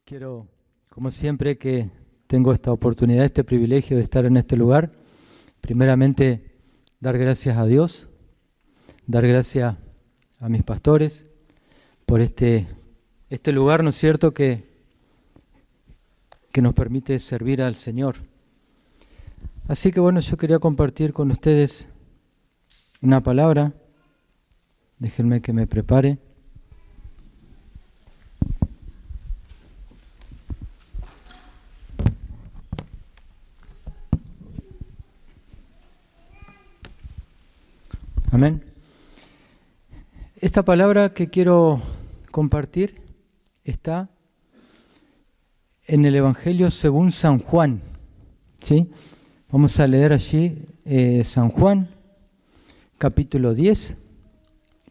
Quiero, como siempre que tengo esta oportunidad, este privilegio de estar en este lugar, primeramente dar gracias a Dios, dar gracias a mis pastores por este lugar, ¿no es cierto?, que nos permite servir al Señor. Así que bueno, yo quería compartir con ustedes una palabra. Déjenme que me prepare. Amén. Esta palabra que quiero compartir está en el Evangelio según San Juan, ¿sí? Vamos a leer allí San Juan, capítulo 10.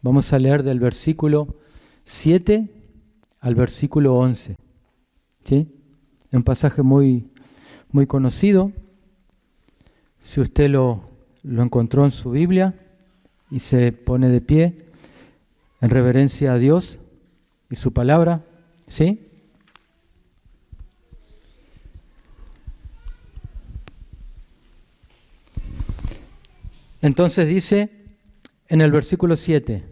Vamos a leer del versículo 7 al versículo 11, ¿sí? Es un pasaje muy conocido. Si usted lo encontró en su Biblia y se pone de pie en reverencia a Dios y su palabra, ¿sí? Entonces dice en el versículo 7,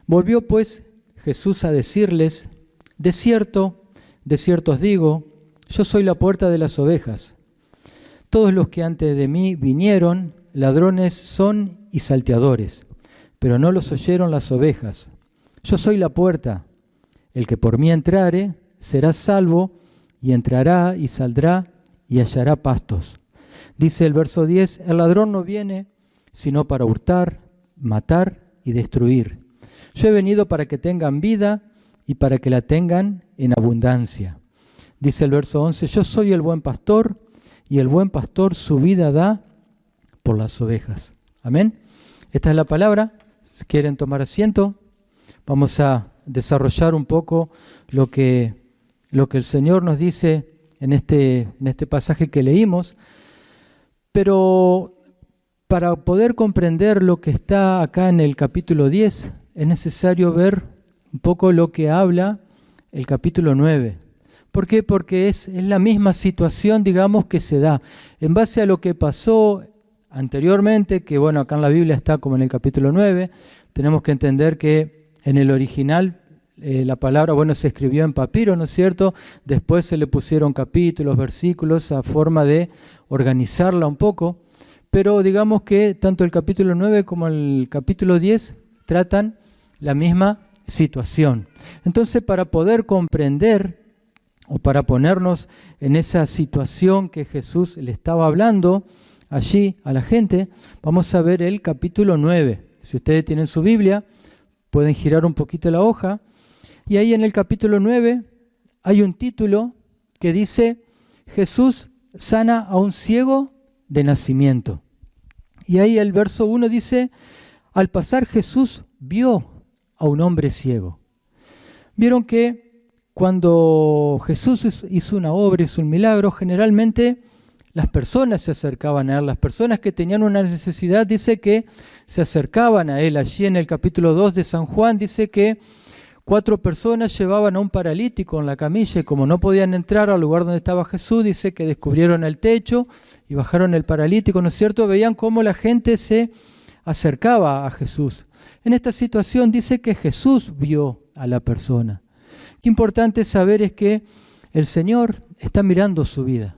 volvió pues Jesús a decirles, de cierto os digo, yo soy la puerta de las ovejas. Todos los que antes de mí vinieron, ladrones son y salteadores, pero no los oyeron las ovejas. Yo soy la puerta, el que por mí entrare será salvo, y entrará y saldrá y hallará pastos. Dice el verso 10, el ladrón no viene sino para hurtar, matar y destruir. Yo he venido para que tengan vida y para que la tengan en abundancia. Dice el verso 11, yo soy el buen pastor y el buen pastor su vida da por las ovejas. Amén. Esta es la palabra. Si quieren tomar asiento, vamos a desarrollar un poco lo que el Señor nos dice en este pasaje que leímos. Pero para poder comprender lo que está acá en el capítulo 10, es necesario ver un poco lo que habla el capítulo 9. ¿Por qué? Porque es la misma situación, digamos, que se da. En base a lo que pasó anteriormente, que bueno, acá en la Biblia está como en el capítulo 9, tenemos que entender que en el original la palabra, bueno, se escribió en papiro, ¿no es cierto? Después se le pusieron capítulos, versículos, a forma de organizarla un poco. Pero digamos que tanto el capítulo 9 como el capítulo 10 tratan la misma situación. Entonces, para poder comprender o para ponernos en esa situación que Jesús le estaba hablando allí a la gente, vamos a ver el capítulo 9. Si ustedes tienen su Biblia, pueden girar un poquito la hoja. Y ahí en el capítulo 9 hay un título que dice, Jesús sana a un ciego de nacimiento. Y ahí el verso 1 dice, al pasar Jesús vio a un hombre ciego. Vieron que cuando Jesús hizo una obra, hizo un milagro, generalmente las personas se acercaban a él, las personas que tenían una necesidad, dice que se acercaban a él. Allí en el capítulo 2 de San Juan dice que 4 personas llevaban a un paralítico en la camilla y como no podían entrar al lugar donde estaba Jesús, dice que descubrieron el techo y bajaron el paralítico, ¿no es cierto? Veían cómo la gente se acercaba a Jesús. En esta situación dice que Jesús vio a la persona. Qué importante saber es que el Señor está mirando su vida.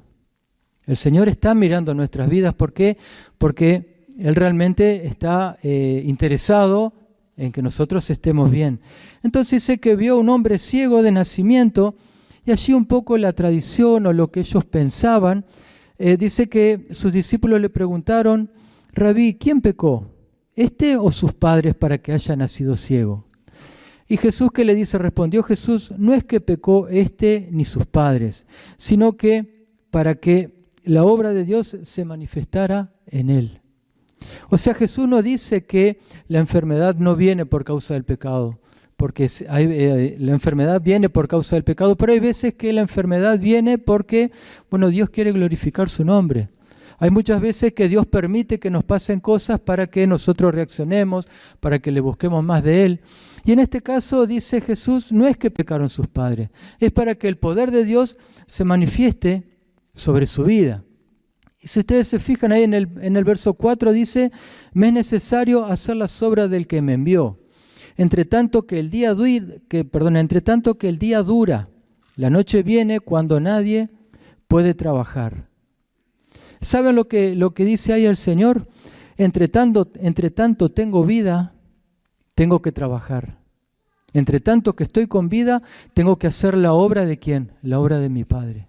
El Señor está mirando nuestras vidas. ¿Por qué? Porque Él realmente está interesado en que nosotros estemos bien. Entonces dice que vio a un hombre ciego de nacimiento y allí un poco la tradición o lo que ellos pensaban, dice que sus discípulos le preguntaron, Rabí, ¿quién pecó? ¿Este o sus padres para que haya nacido ciego? Y Jesús, ¿qué le dice? Respondió Jesús, no es que pecó este ni sus padres, sino que para que la obra de Dios se manifestara en él. O sea, Jesús no dice que la enfermedad no viene por causa del pecado, porque la enfermedad viene por causa del pecado, pero hay veces que la enfermedad viene porque, bueno, Dios quiere glorificar su nombre. Hay muchas veces que Dios permite que nos pasen cosas para que nosotros reaccionemos, para que le busquemos más de Él. Y en este caso, dice Jesús, no es que pecaron sus padres, es para que el poder de Dios se manifieste sobre su vida. Y si ustedes se fijan ahí en el verso 4, dice, me es necesario hacer las obras del que me envió. Entre tanto que el día dura, la noche viene cuando nadie puede trabajar. ¿Saben lo que dice ahí el Señor? Entre tanto tengo vida, tengo que trabajar. Entre tanto que estoy con vida, tengo que hacer la obra de ¿quién? La obra de mi Padre.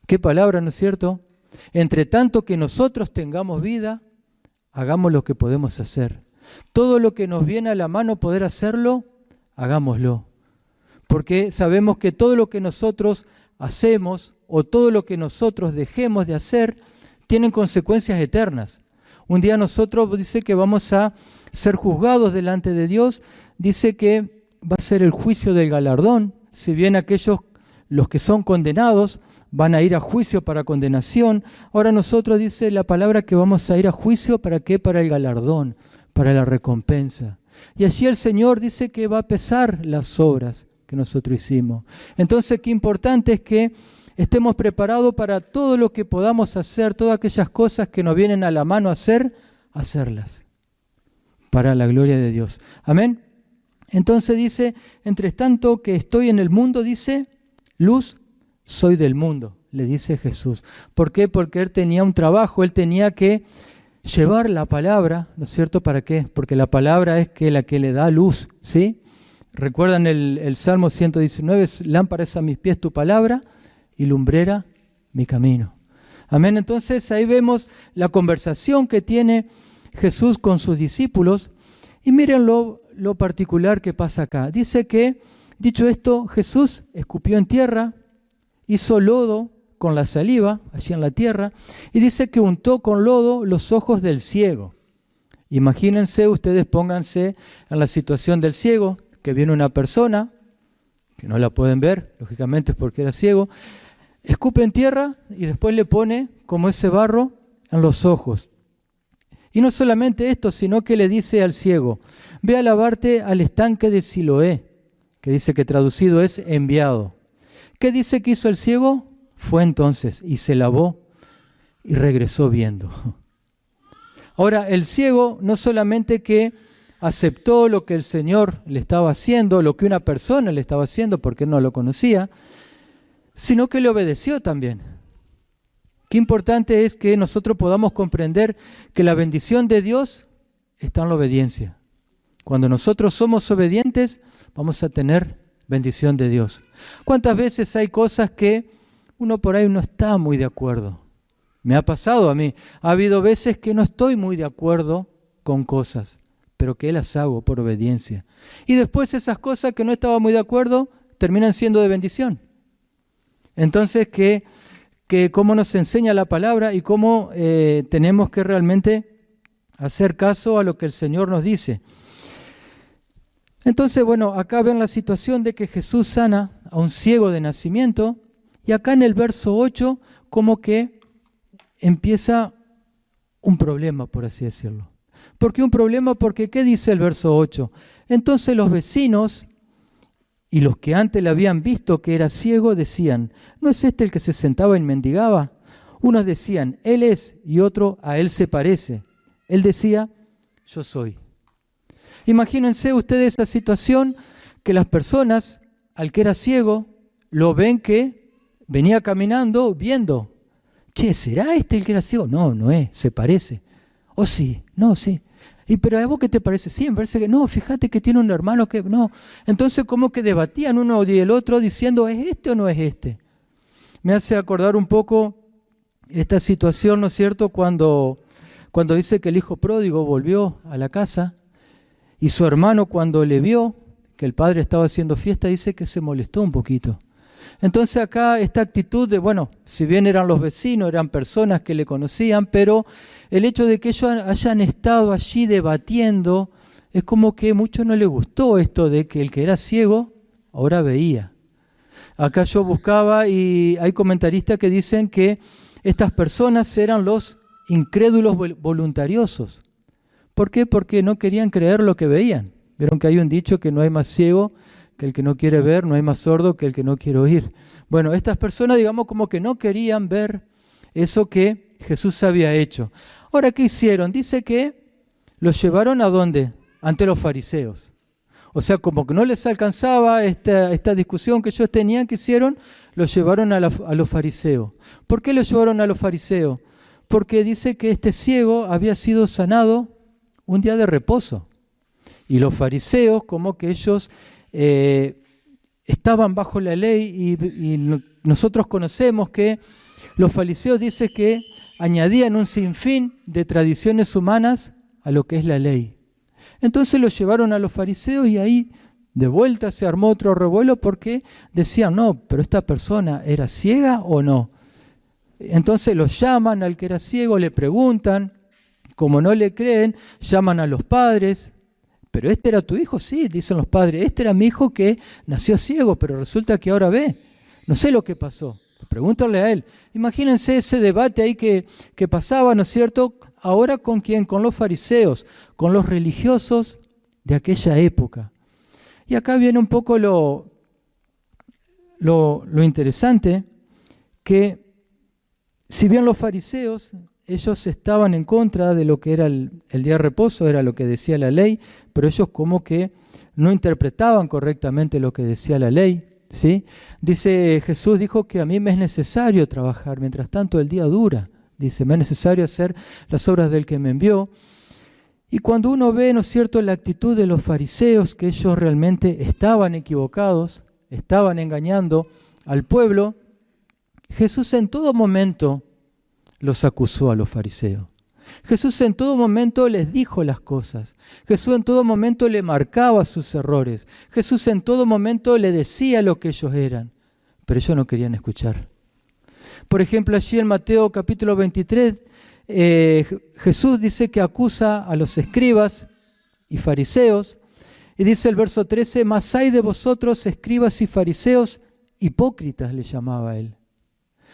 ¿Qué palabra, no es cierto? Entre tanto que nosotros tengamos vida, hagamos lo que podemos hacer. Todo lo que nos viene a la mano poder hacerlo, hagámoslo. Porque sabemos que todo lo que nosotros hacemos o todo lo que nosotros dejemos de hacer tienen consecuencias eternas. Un día nosotros dice que vamos a ser juzgados delante de Dios, dice que va a ser el juicio del galardón, si bien los que son condenados, van a ir a juicio para condenación. Ahora nosotros dice la palabra que vamos a ir a juicio, ¿para qué? Para el galardón, para la recompensa. Y allí el Señor dice que va a pesar las obras que nosotros hicimos. Entonces, qué importante es que estemos preparados para todo lo que podamos hacer, todas aquellas cosas que nos vienen a la mano hacer, hacerlas, para la gloria de Dios. Amén. Entonces dice, entre tanto que estoy en el mundo, dice, luz soy del mundo, le dice Jesús. ¿Por qué? Porque él tenía un trabajo, él tenía que llevar la palabra, ¿no es cierto? ¿Para qué? Porque la palabra es la que le da luz, ¿sí? ¿Recuerdan el Salmo 119? Lámpara es a mis pies tu palabra y lumbrera mi camino. Amén. Entonces ahí vemos la conversación que tiene Jesús con sus discípulos y miren lo particular que pasa acá. Dice que, dicho esto, Jesús escupió en tierra, hizo lodo con la saliva, allí en la tierra, y dice que untó con lodo los ojos del ciego. Imagínense, ustedes pónganse en la situación del ciego, que viene una persona, que no la pueden ver, lógicamente porque era ciego, escupe en tierra y después le pone como ese barro en los ojos. Y no solamente esto, sino que le dice al ciego, ve a lavarte al estanque de Siloé, que dice que traducido es enviado. ¿Qué dice que hizo el ciego? Fue entonces y se lavó y regresó viendo. Ahora, el ciego no solamente que aceptó lo que el Señor le estaba haciendo, lo que una persona le estaba haciendo porque no lo conocía, sino que le obedeció también. Qué importante es que nosotros podamos comprender que la bendición de Dios está en la obediencia. Cuando nosotros somos obedientes, vamos a tener bendición de Dios. ¿Cuántas veces hay cosas que uno por ahí no está muy de acuerdo? Me ha pasado a mí. Ha habido veces que no estoy muy de acuerdo con cosas, pero que las hago por obediencia. Y después esas cosas que no estaba muy de acuerdo terminan siendo de bendición. Entonces, que cómo nos enseña la palabra y cómo tenemos que realmente hacer caso a lo que el Señor nos dice. Entonces, bueno, acá ven la situación de que Jesús sana a un ciego de nacimiento y acá en el verso 8 como que empieza un problema, por así decirlo. ¿Por qué un problema? Porque, ¿qué dice el verso 8? Entonces los vecinos y los que antes le habían visto que era ciego decían, ¿no es este el que se sentaba y mendigaba? Unos decían, él es, y otro, a él se parece. Él decía, yo soy. Imagínense ustedes esa situación que las personas, al que era ciego, lo ven que venía caminando viendo. Che, ¿será este el que era ciego? No, no es, se parece. ¿O sí? No, sí. ¿Pero a vos qué te parece? Sí, me parece que no, fíjate que tiene un hermano que no. Entonces como que debatían uno y el otro diciendo, ¿es este o no es este? Me hace acordar un poco esta situación, ¿no es cierto? Cuando dice que el hijo pródigo volvió a la casa y su hermano cuando le vio que el padre estaba haciendo fiesta, dice que se molestó un poquito. Entonces acá esta actitud de, bueno, si bien eran los vecinos, eran personas que le conocían, pero el hecho de que ellos hayan estado allí debatiendo, es como que a muchos no les gustó esto de que el que era ciego ahora veía. Acá yo buscaba y hay comentaristas que dicen que estas personas eran los incrédulos voluntariosos. ¿Por qué? Porque no querían creer lo que veían, Vieron que hay un dicho que no hay más ciego que el que no quiere ver, no hay más sordo que el que no quiere oír. Bueno, estas personas, digamos, como que no querían ver eso que Jesús había hecho. Ahora, ¿qué hicieron? Dice que los llevaron ¿a dónde? Ante los fariseos. O sea, como que no les alcanzaba esta discusión que ellos tenían, ¿qué hicieron? Los llevaron a los fariseos. ¿Por qué los llevaron a los fariseos? Porque dice que este ciego había sido sanado un día de reposo. Y los fariseos, como que ellos estaban bajo la ley y nosotros conocemos que los fariseos dicen que añadían un sinfín de tradiciones humanas a lo que es la ley. Entonces los llevaron a los fariseos y ahí de vuelta se armó otro revuelo porque decían, no, pero esta persona ¿era ciega o no? Entonces los llaman al que era ciego, le preguntan, como no le creen, llaman a los padres. ¿Pero este era tu hijo? Sí, dicen los padres. Este era mi hijo que nació ciego, pero resulta que ahora ve. No sé lo que pasó. Pregúntale a él. Imagínense ese debate ahí que pasaba, ¿no es cierto? Ahora ¿con quién? Con los fariseos, con los religiosos de aquella época. Y acá viene un poco lo interesante, que si bien los fariseos, ellos estaban en contra de lo que era el día de reposo, era lo que decía la ley, pero ellos como que no interpretaban correctamente lo que decía la ley, ¿sí? Dice, Jesús dijo que a mí me es necesario trabajar, mientras tanto el día dura. Dice, me es necesario hacer las obras del que me envió. Y cuando uno ve, ¿no es cierto?, la actitud de los fariseos, que ellos realmente estaban equivocados, estaban engañando al pueblo, Jesús en todo momento los acusó a los fariseos. Jesús en todo momento les dijo las cosas. Jesús en todo momento le marcaba sus errores. Jesús en todo momento le decía lo que ellos eran, pero ellos no querían escuchar. Por ejemplo, allí en Mateo capítulo 23, Jesús dice que acusa a los escribas y fariseos, y dice el verso 13, mas hay de vosotros, escribas y fariseos, hipócritas, le llamaba él.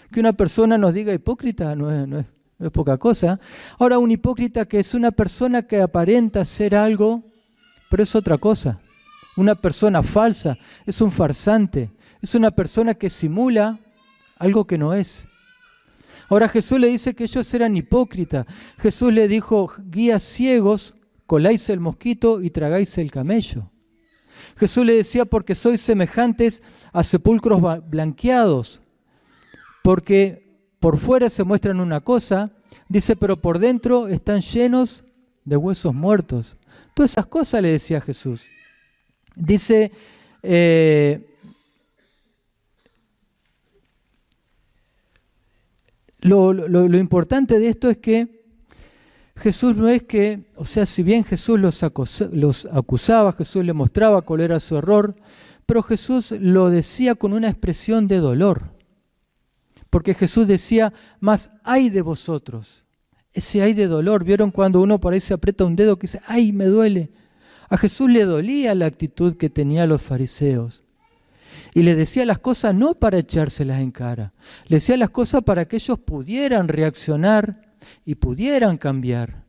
Que una persona nos diga hipócrita no es poca cosa. Ahora, un hipócrita que es una persona que aparenta ser algo, pero es otra cosa. Una persona falsa, es un farsante, es una persona que simula algo que no es. Ahora Jesús le dice que ellos eran hipócritas. Jesús le dijo, guías ciegos, coláis el mosquito y tragáis el camello. Jesús le decía, porque sois semejantes a sepulcros blanqueados, porque por fuera se muestran una cosa, dice, pero por dentro están llenos de huesos muertos. Todas esas cosas le decía Jesús. Dice, lo importante de esto es que Jesús no es que, o sea, si bien Jesús los acusaba, Jesús le mostraba cuál era su error, pero Jesús lo decía con una expresión de dolor. Porque Jesús decía, más ay de vosotros. Ese ay de dolor, ¿vieron cuando uno por ahí se aprieta un dedo que dice, ay, me duele? A Jesús le dolía la actitud que tenían los fariseos. Y le decía las cosas no para echárselas en cara. Le decía las cosas para que ellos pudieran reaccionar y pudieran cambiar.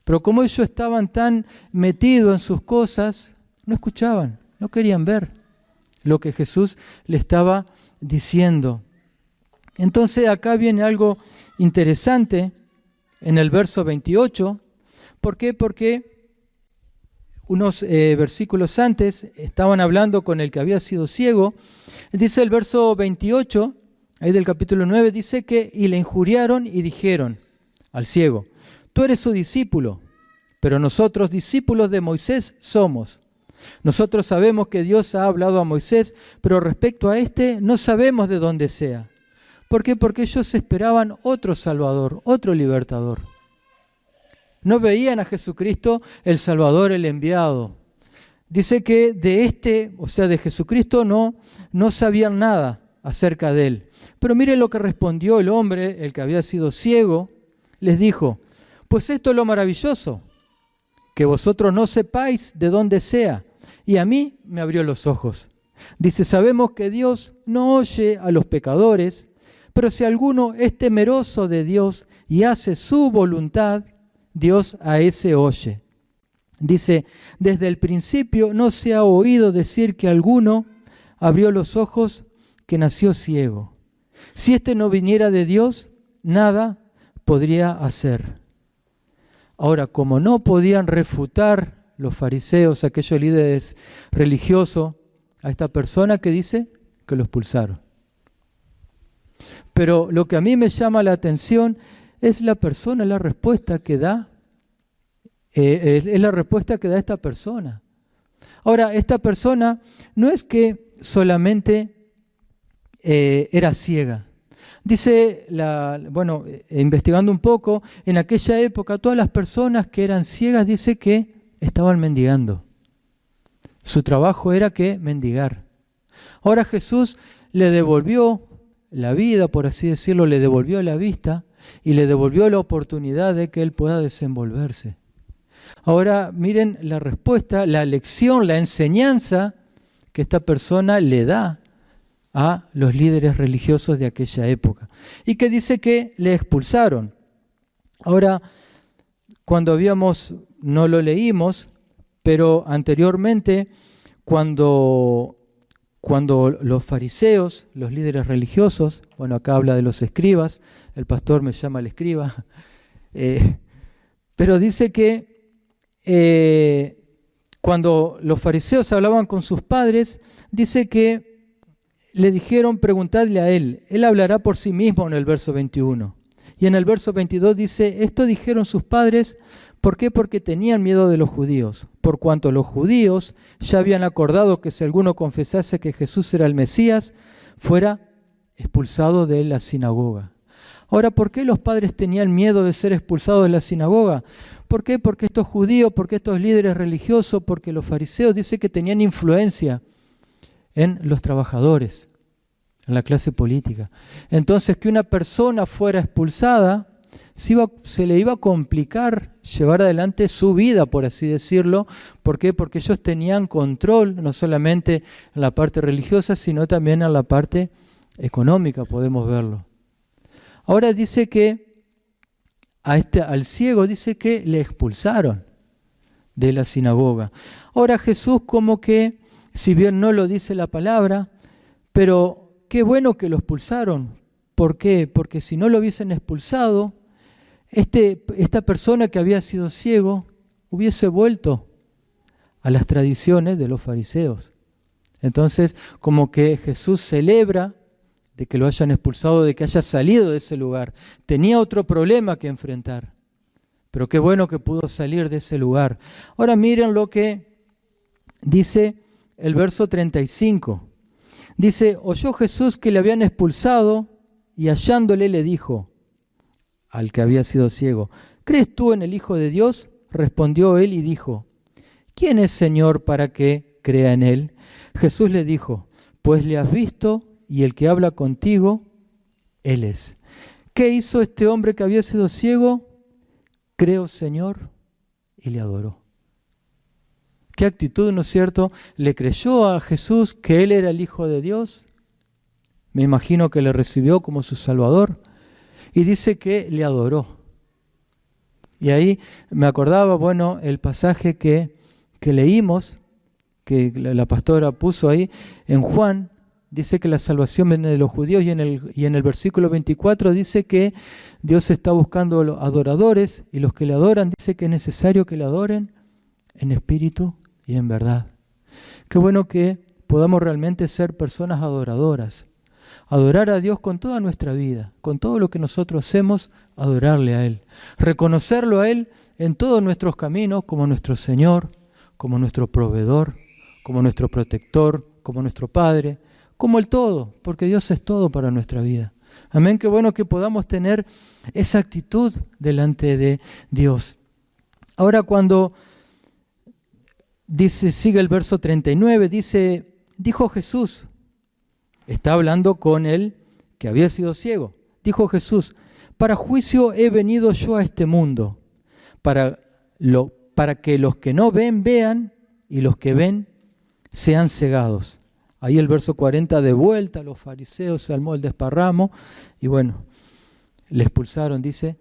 Pero como ellos estaban tan metidos en sus cosas, no escuchaban, no querían ver lo que Jesús le estaba diciendo. Entonces acá viene algo interesante en el verso 28. ¿Por qué? Porque unos versículos antes estaban hablando con el que había sido ciego. Dice el verso 28, ahí del capítulo 9, dice que y le injuriaron y dijeron al ciego, tú eres su discípulo, pero nosotros discípulos de Moisés somos. Nosotros sabemos que Dios ha hablado a Moisés, pero respecto a este no sabemos de dónde sea. ¿Por qué? Porque ellos esperaban otro Salvador, otro libertador. No veían a Jesucristo el Salvador, el enviado. Dice que de este, o sea, de Jesucristo no sabían nada acerca de él. Pero miren lo que respondió el hombre, el que había sido ciego, les dijo, pues esto es lo maravilloso, que vosotros no sepáis de dónde sea, y a mí me abrió los ojos. Dice, sabemos que Dios no oye a los pecadores, pero si alguno es temeroso de Dios y hace su voluntad, Dios a ese oye. Dice, desde el principio no se ha oído decir que alguno abrió los ojos que nació ciego. Si éste no viniera de Dios, nada podría hacer. Ahora, como no podían refutar los fariseos, aquellos líderes religiosos, a esta persona, que dice que lo expulsaron. Pero lo que a mí me llama la atención es la persona, la respuesta que da. Es la respuesta que da esta persona. Ahora, esta persona no es que solamente era ciega. Dice, investigando un poco, en aquella época todas las personas que eran ciegas, dice que estaban mendigando. Su trabajo era que mendigar. Ahora Jesús le devolvió la vida, por así decirlo, le devolvió la vista y le devolvió la oportunidad de que él pueda desenvolverse. Ahora miren la respuesta, la lección, la enseñanza que esta persona le da a los líderes religiosos de aquella época. Y que dice que le expulsaron. Ahora, cuando no lo leímos, pero anteriormente, cuando los fariseos, los líderes religiosos, acá habla de los escribas, el pastor me llama el escriba, pero dice que cuando los fariseos hablaban con sus padres, dice que le dijeron, preguntadle a él hablará por sí mismo en el verso 21. Y en el verso 22 dice, esto dijeron sus padres, ¿por qué? Porque tenían miedo de los judíos, por cuanto los judíos ya habían acordado que si alguno confesase que Jesús era el Mesías, fuera expulsado de la sinagoga. Ahora, ¿por qué los padres tenían miedo de ser expulsados de la sinagoga? ¿Por qué? Porque estos judíos, porque estos líderes religiosos, porque los fariseos dice que tenían influencia en los trabajadores, en la clase política. Entonces, que una persona fuera expulsada, se le iba a complicar llevar adelante su vida, por así decirlo. ¿Por qué? Porque ellos tenían control, no solamente en la parte religiosa, sino también en la parte económica, podemos verlo. Ahora dice que al ciego dice que le expulsaron de la sinagoga. Ahora Jesús como que, si bien no lo dice la palabra, pero qué bueno que lo expulsaron. ¿Por qué? Porque si no lo hubiesen expulsado, esta persona que había sido ciego hubiese vuelto a las tradiciones de los fariseos. Entonces, como que Jesús celebra de que lo hayan expulsado, de que haya salido de ese lugar. Tenía otro problema que enfrentar, pero qué bueno que pudo salir de ese lugar. Ahora miren lo que dice el verso 35. Dice, oyó Jesús que le habían expulsado y hallándole le dijo al que había sido ciego, ¿crees tú en el Hijo de Dios? Respondió él y dijo, ¿quién es Señor para que crea en él? Jesús le dijo, pues le has visto y el que habla contigo, él es. ¿Qué hizo este hombre que había sido ciego? Creo, Señor, y le adoró. ¿Qué actitud, no es cierto? ¿Le creyó a Jesús que él era el Hijo de Dios? Me imagino que le recibió como su Salvador. Y dice que le adoró. Y ahí me acordaba, el pasaje que leímos, que la pastora puso ahí en Juan. Dice que la salvación viene de los judíos y en el versículo 24 dice que Dios está buscando a los adoradores y los que le adoran dice que es necesario que le adoren en espíritu y en verdad. Qué bueno que podamos realmente ser personas adoradoras. Adorar a Dios con toda nuestra vida, con todo lo que nosotros hacemos, adorarle a Él. Reconocerlo a Él en todos nuestros caminos como nuestro Señor, como nuestro proveedor, como nuestro protector, como nuestro Padre, como el todo, porque Dios es todo para nuestra vida. Amén, qué bueno que podamos tener esa actitud delante de Dios. Ahora cuando sigue el verso 39, dijo Jesús, está hablando con él que había sido ciego. Dijo Jesús, para juicio he venido yo a este mundo, para que los que no ven, vean, y los que ven, sean cegados. Ahí el verso 40, de vuelta, los fariseos se armó el desparramo, y le expulsaron, dice.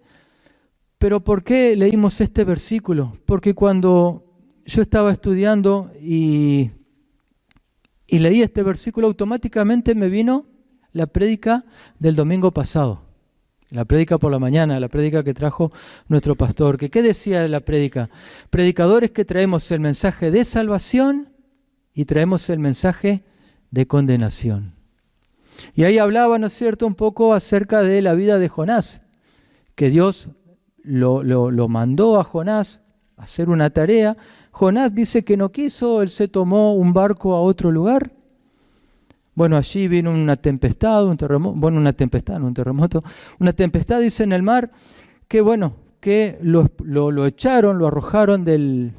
Pero ¿por qué leímos este versículo? Porque cuando yo estaba estudiando y leí este versículo, automáticamente me vino la prédica del domingo pasado. La prédica por la mañana, la prédica que trajo nuestro pastor. ¿Qué decía de la prédica? Predicadores que traemos el mensaje de salvación y traemos el mensaje de condenación. Y ahí hablaba, ¿no es cierto?, un poco acerca de la vida de Jonás, que Dios lo mandó a Jonás a hacer una tarea. Jonás dice que no quiso, él se tomó un barco a otro lugar. Bueno, allí vino una tempestad, un terremoto, bueno, una tempestad, no un terremoto, una tempestad, dice, en el mar, que bueno, que lo echaron, lo arrojaron del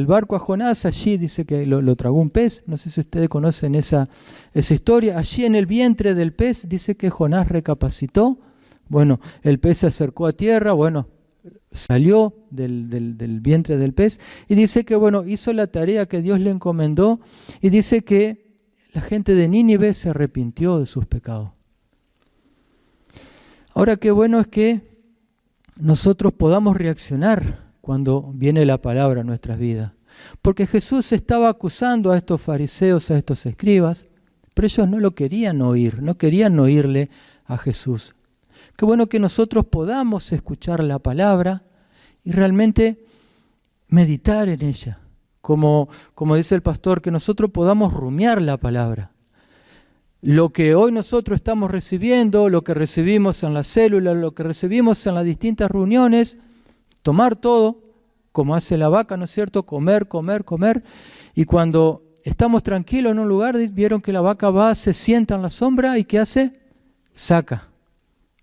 barco a Jonás. Allí dice que lo tragó un pez. No sé si ustedes conocen esa historia. Allí en el vientre del pez dice que Jonás recapacitó. Bueno, el pez se acercó a tierra, bueno, salió del vientre del pez y dice que, bueno, hizo la tarea que Dios le encomendó y dice que la gente de Nínive se arrepintió de sus pecados. Ahora, qué bueno es que nosotros podamos reaccionar cuando viene la palabra a nuestras vidas. Porque Jesús estaba acusando a estos fariseos, a estos escribas, pero ellos no lo querían oír, no querían oírle a Jesús. Qué bueno que nosotros podamos escuchar la palabra y realmente meditar en ella. Como dice el pastor, que nosotros podamos rumiar la palabra. Lo que hoy nosotros estamos recibiendo, lo que recibimos en la célula, lo que recibimos en las distintas reuniones, tomar todo, como hace la vaca, ¿no es cierto? Comer, comer, comer. Y cuando estamos tranquilos en un lugar, vieron que la vaca va, se sienta en la sombra y ¿qué hace? Saca.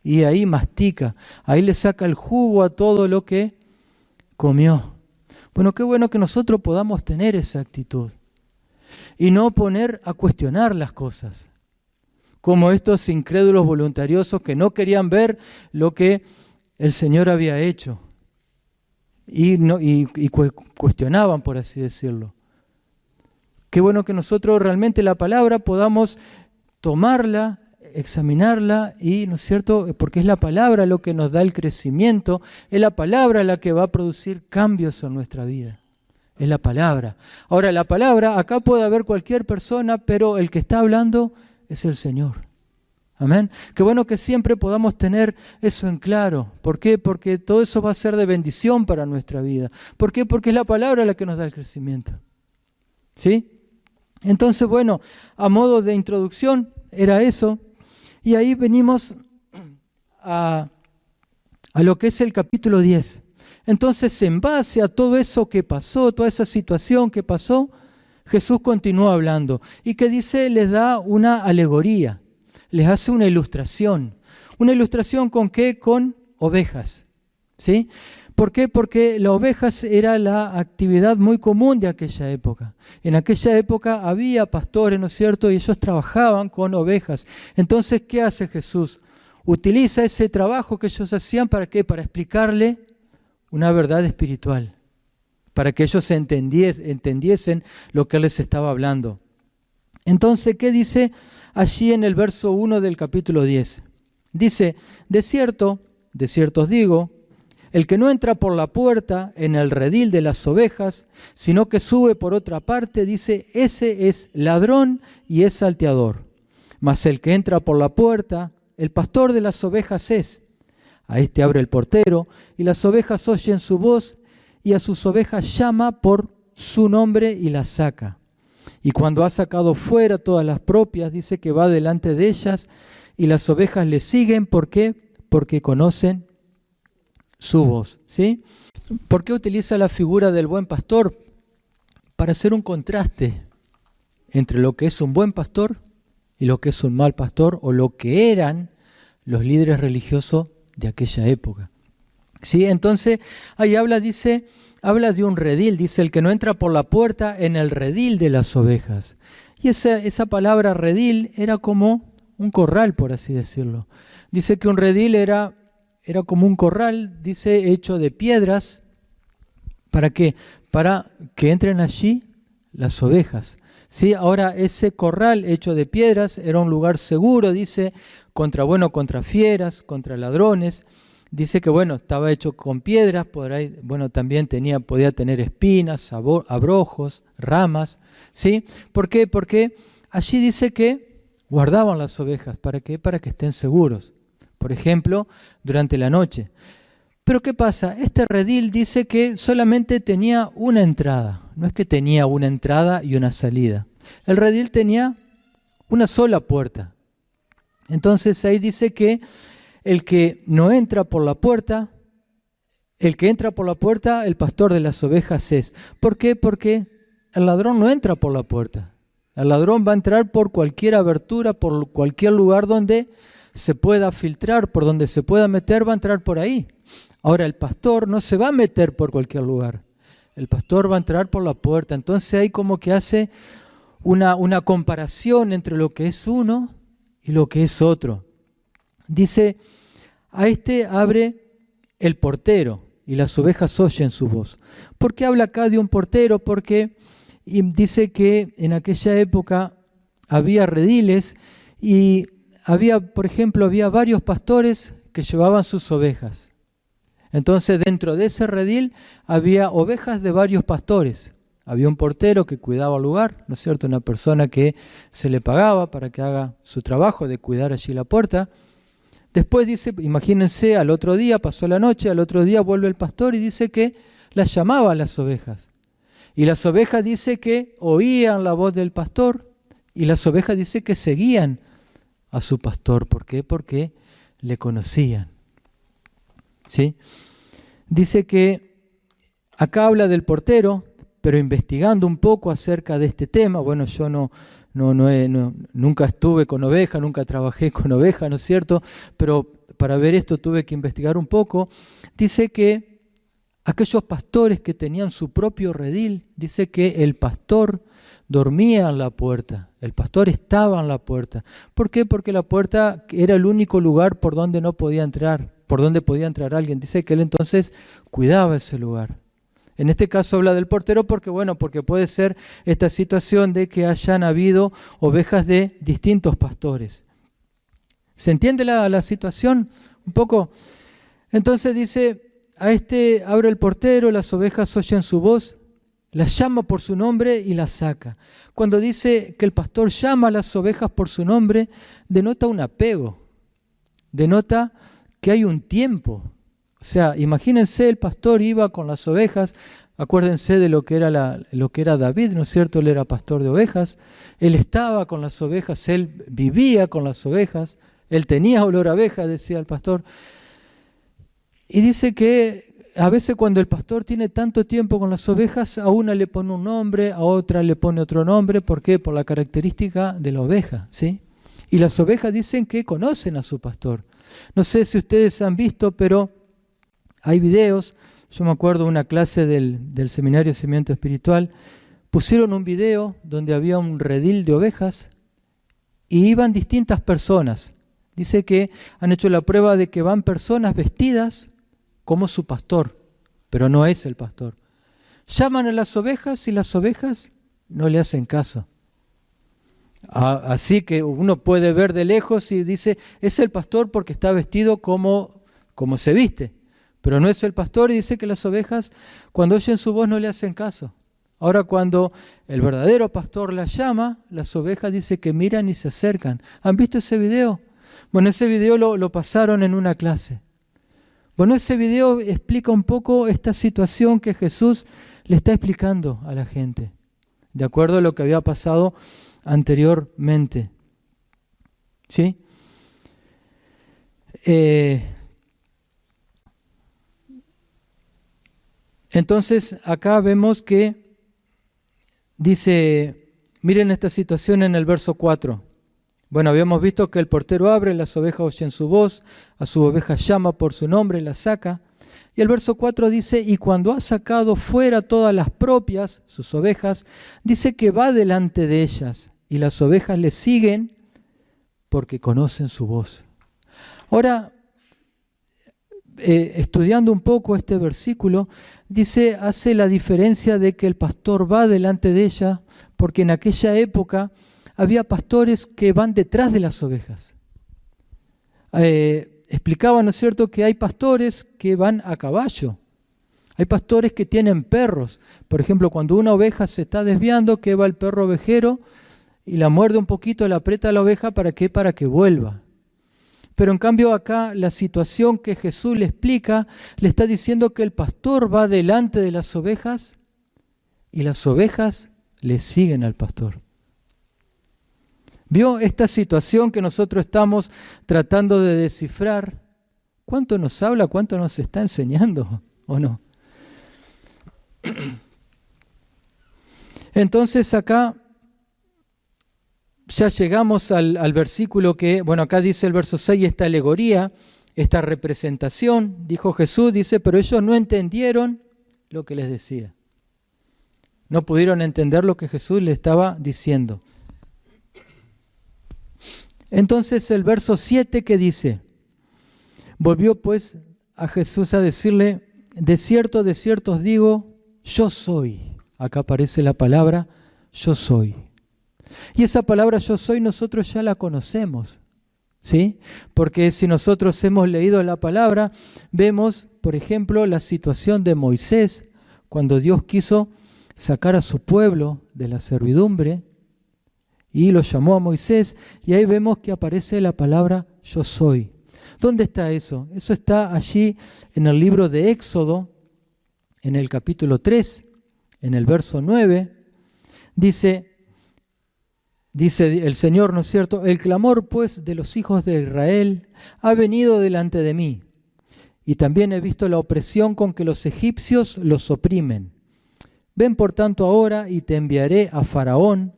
Y ahí mastica, ahí le saca el jugo a todo lo que comió. Bueno, qué bueno que nosotros podamos tener esa actitud y no poner a cuestionar las cosas, como estos incrédulos voluntariosos que no querían ver lo que el Señor había hecho y cuestionaban, por así decirlo. Qué bueno que nosotros realmente la palabra podamos tomarla, examinarla y, ¿no es cierto?, porque es la palabra lo que nos da el crecimiento, es la palabra la que va a producir cambios en nuestra vida, es la palabra. Ahora, la palabra, acá puede haber cualquier persona, pero el que está hablando es el Señor. Amén. Qué bueno que siempre podamos tener eso en claro. ¿Por qué? Porque todo eso va a ser de bendición para nuestra vida. ¿Por qué? Porque es la palabra la que nos da el crecimiento. ¿Sí? Entonces, bueno, a modo de introducción era eso. Y ahí venimos a lo que es el capítulo 10. Entonces, en base a todo eso que pasó, toda esa situación que pasó, Jesús continúa hablando. ¿Y qué dice? Les da una alegoría, les hace una ilustración. ¿Una ilustración con qué? Con ovejas. ¿Sí? ¿Por qué? Porque las ovejas era la actividad muy común de aquella época. En aquella época había pastores, ¿no es cierto? Y ellos trabajaban con ovejas. Entonces, ¿qué hace Jesús? Utiliza ese trabajo que ellos hacían, ¿para qué? Para explicarle una verdad espiritual, para que ellos entendiesen lo que Él les estaba hablando. Entonces, ¿qué dice allí en el verso 1 del capítulo 10? Dice, de cierto os digo, el que no entra por la puerta en el redil de las ovejas, sino que sube por otra parte, dice, ese es ladrón y es salteador. Mas el que entra por la puerta, el pastor de las ovejas es. A este abre el portero, y las ovejas oyen su voz, y a sus ovejas llama por su nombre y las saca. Y cuando ha sacado fuera todas las propias, dice que va delante de ellas, y las ovejas le siguen. ¿Por qué? Porque conocen su voz, ¿sí? ¿Por qué utiliza la figura del buen pastor? Para hacer un contraste entre lo que es un buen pastor y lo que es un mal pastor, o lo que eran los líderes religiosos de aquella época. ¿Sí? Entonces, ahí habla de un redil, dice, el que no entra por la puerta en el redil de las ovejas. Y esa palabra redil era como un corral, por así decirlo. Dice que un redil era como un corral, dice, hecho de piedras. ¿Para qué? Para que entren allí las ovejas. ¿Sí? Ahora, ese corral hecho de piedras era un lugar seguro, dice, contra fieras, contra ladrones. dice que bueno, estaba hecho con piedras, por ahí, bueno, también podía tener espinas, abrojos, ramas, ¿sí? ¿Por qué? Porque allí dice que guardaban las ovejas, ¿para qué? Para que estén seguros, por ejemplo, durante la noche. Pero ¿qué pasa? Este redil dice que solamente tenía una entrada, no es que tenía una entrada y una salida. El redil tenía una sola puerta. Entonces ahí dice que el que no entra por la puerta, el que entra por la puerta, el pastor de las ovejas es. ¿Por qué? Porque el ladrón no entra por la puerta. El ladrón va a entrar por cualquier abertura, por cualquier lugar donde se pueda filtrar, por donde se pueda meter, va a entrar por ahí. Ahora, el pastor no se va a meter por cualquier lugar. El pastor va a entrar por la puerta. Entonces ahí como que hace una comparación entre lo que es uno y lo que es otro. Dice, a este abre el portero y las ovejas oyen su voz. ¿Por qué habla acá de un portero? Porque dice que en aquella época había rediles y había, por ejemplo, había varios pastores que llevaban sus ovejas. Entonces dentro de ese redil había ovejas de varios pastores. Había un portero que cuidaba el lugar, ¿no es cierto? Una persona que se le pagaba para que haga su trabajo de cuidar allí la puerta. Después dice, imagínense, al otro día, pasó la noche, al otro día vuelve el pastor y dice que las llamaba a las ovejas. Y las ovejas dice que oían la voz del pastor y las ovejas dice que seguían a su pastor. ¿Por qué? Porque le conocían. ¿Sí? Dice que acá habla del portero, pero investigando un poco acerca de este tema, bueno, yo nunca estuve con oveja, nunca trabajé con oveja, ¿no es cierto? Pero para ver esto tuve que investigar un poco. Dice que aquellos pastores que tenían su propio redil, dice que el pastor dormía en la puerta, el pastor estaba en la puerta. ¿Por qué? Porque la puerta era el único lugar por donde no podía entrar, por donde podía entrar alguien. Dice que él entonces cuidaba ese lugar. En este caso habla del portero porque puede ser esta situación de que hayan habido ovejas de distintos pastores. ¿Se entiende la situación un poco? Entonces dice, a este abre el portero, las ovejas oyen su voz, las llama por su nombre y las saca. Cuando dice que el pastor llama a las ovejas por su nombre, denota un apego, denota que hay un tiempo. O sea, imagínense, el pastor iba con las ovejas, acuérdense de lo que era David, ¿no es cierto? Él era pastor de ovejas, él estaba con las ovejas, él vivía con las ovejas, él tenía olor a oveja, decía el pastor. Y dice que a veces cuando el pastor tiene tanto tiempo con las ovejas, a una le pone un nombre, a otra le pone otro nombre. ¿Por qué? Por la característica de la oveja, ¿sí? Y las ovejas dicen que conocen a su pastor. No sé si ustedes han visto, pero hay videos. Yo me acuerdo de una clase del Seminario de Cimiento Espiritual. Pusieron un video donde había un redil de ovejas y iban distintas personas. Dice que han hecho la prueba de que van personas vestidas como su pastor, pero no es el pastor. Llaman a las ovejas y las ovejas no le hacen caso. Así que uno puede ver de lejos y dice, es el pastor porque está vestido como se viste, pero no es el pastor, y dice que las ovejas cuando oyen su voz no le hacen caso. Ahora cuando el verdadero pastor las llama, las ovejas dice que miran y se acercan. ¿Han visto ese video? Bueno, ese video lo pasaron en una clase. Bueno, ese video explica un poco esta situación que Jesús le está explicando a la gente, de acuerdo a lo que había pasado anteriormente. ¿Sí? Entonces, acá vemos que dice, miren esta situación en el verso 4. Bueno, habíamos visto que el portero abre, las ovejas oyen su voz, a su oveja llama por su nombre, la saca. Y el verso 4 dice, y cuando ha sacado fuera todas las propias, sus ovejas, dice que va delante de ellas, y las ovejas le siguen porque conocen su voz. Ahora, estudiando un poco este versículo, dice, hace la diferencia de que el pastor va delante de ella, porque en aquella época había pastores que van detrás de las ovejas. explicaba, ¿no es cierto?, que hay pastores que van a caballo. Hay pastores que tienen perros. Por ejemplo, cuando una oveja se está desviando, que va el perro ovejero y la muerde un poquito, la aprieta a la oveja, ¿para qué? Para que vuelva. Pero en cambio acá la situación que Jesús le explica, le está diciendo que el pastor va delante de las ovejas y las ovejas le siguen al pastor. ¿Vio esta situación que nosotros estamos tratando de descifrar? ¿Cuánto nos habla, cuánto nos está enseñando o no? Entonces acá ya llegamos al versículo que, bueno, acá dice el verso 6, esta alegoría, esta representación, dijo Jesús, dice, pero ellos no entendieron lo que les decía. No pudieron entender lo que Jesús les estaba diciendo. Entonces el verso 7 que dice, volvió pues a Jesús a decirle, de cierto os digo, yo soy. Acá aparece la palabra, yo soy. Y esa palabra yo soy nosotros ya la conocemos, ¿sí? Porque si nosotros hemos leído la palabra, vemos, por ejemplo, la situación de Moisés, cuando Dios quiso sacar a su pueblo de la servidumbre, y lo llamó a Moisés, y ahí vemos que aparece la palabra yo soy. ¿Dónde está eso? Eso está allí en el libro de Éxodo, en el capítulo 3, en el verso 9, dice el Señor, ¿no es cierto? El clamor pues de los hijos de Israel ha venido delante de mí, y también he visto la opresión con que los egipcios los oprimen. Ven por tanto ahora y te enviaré a Faraón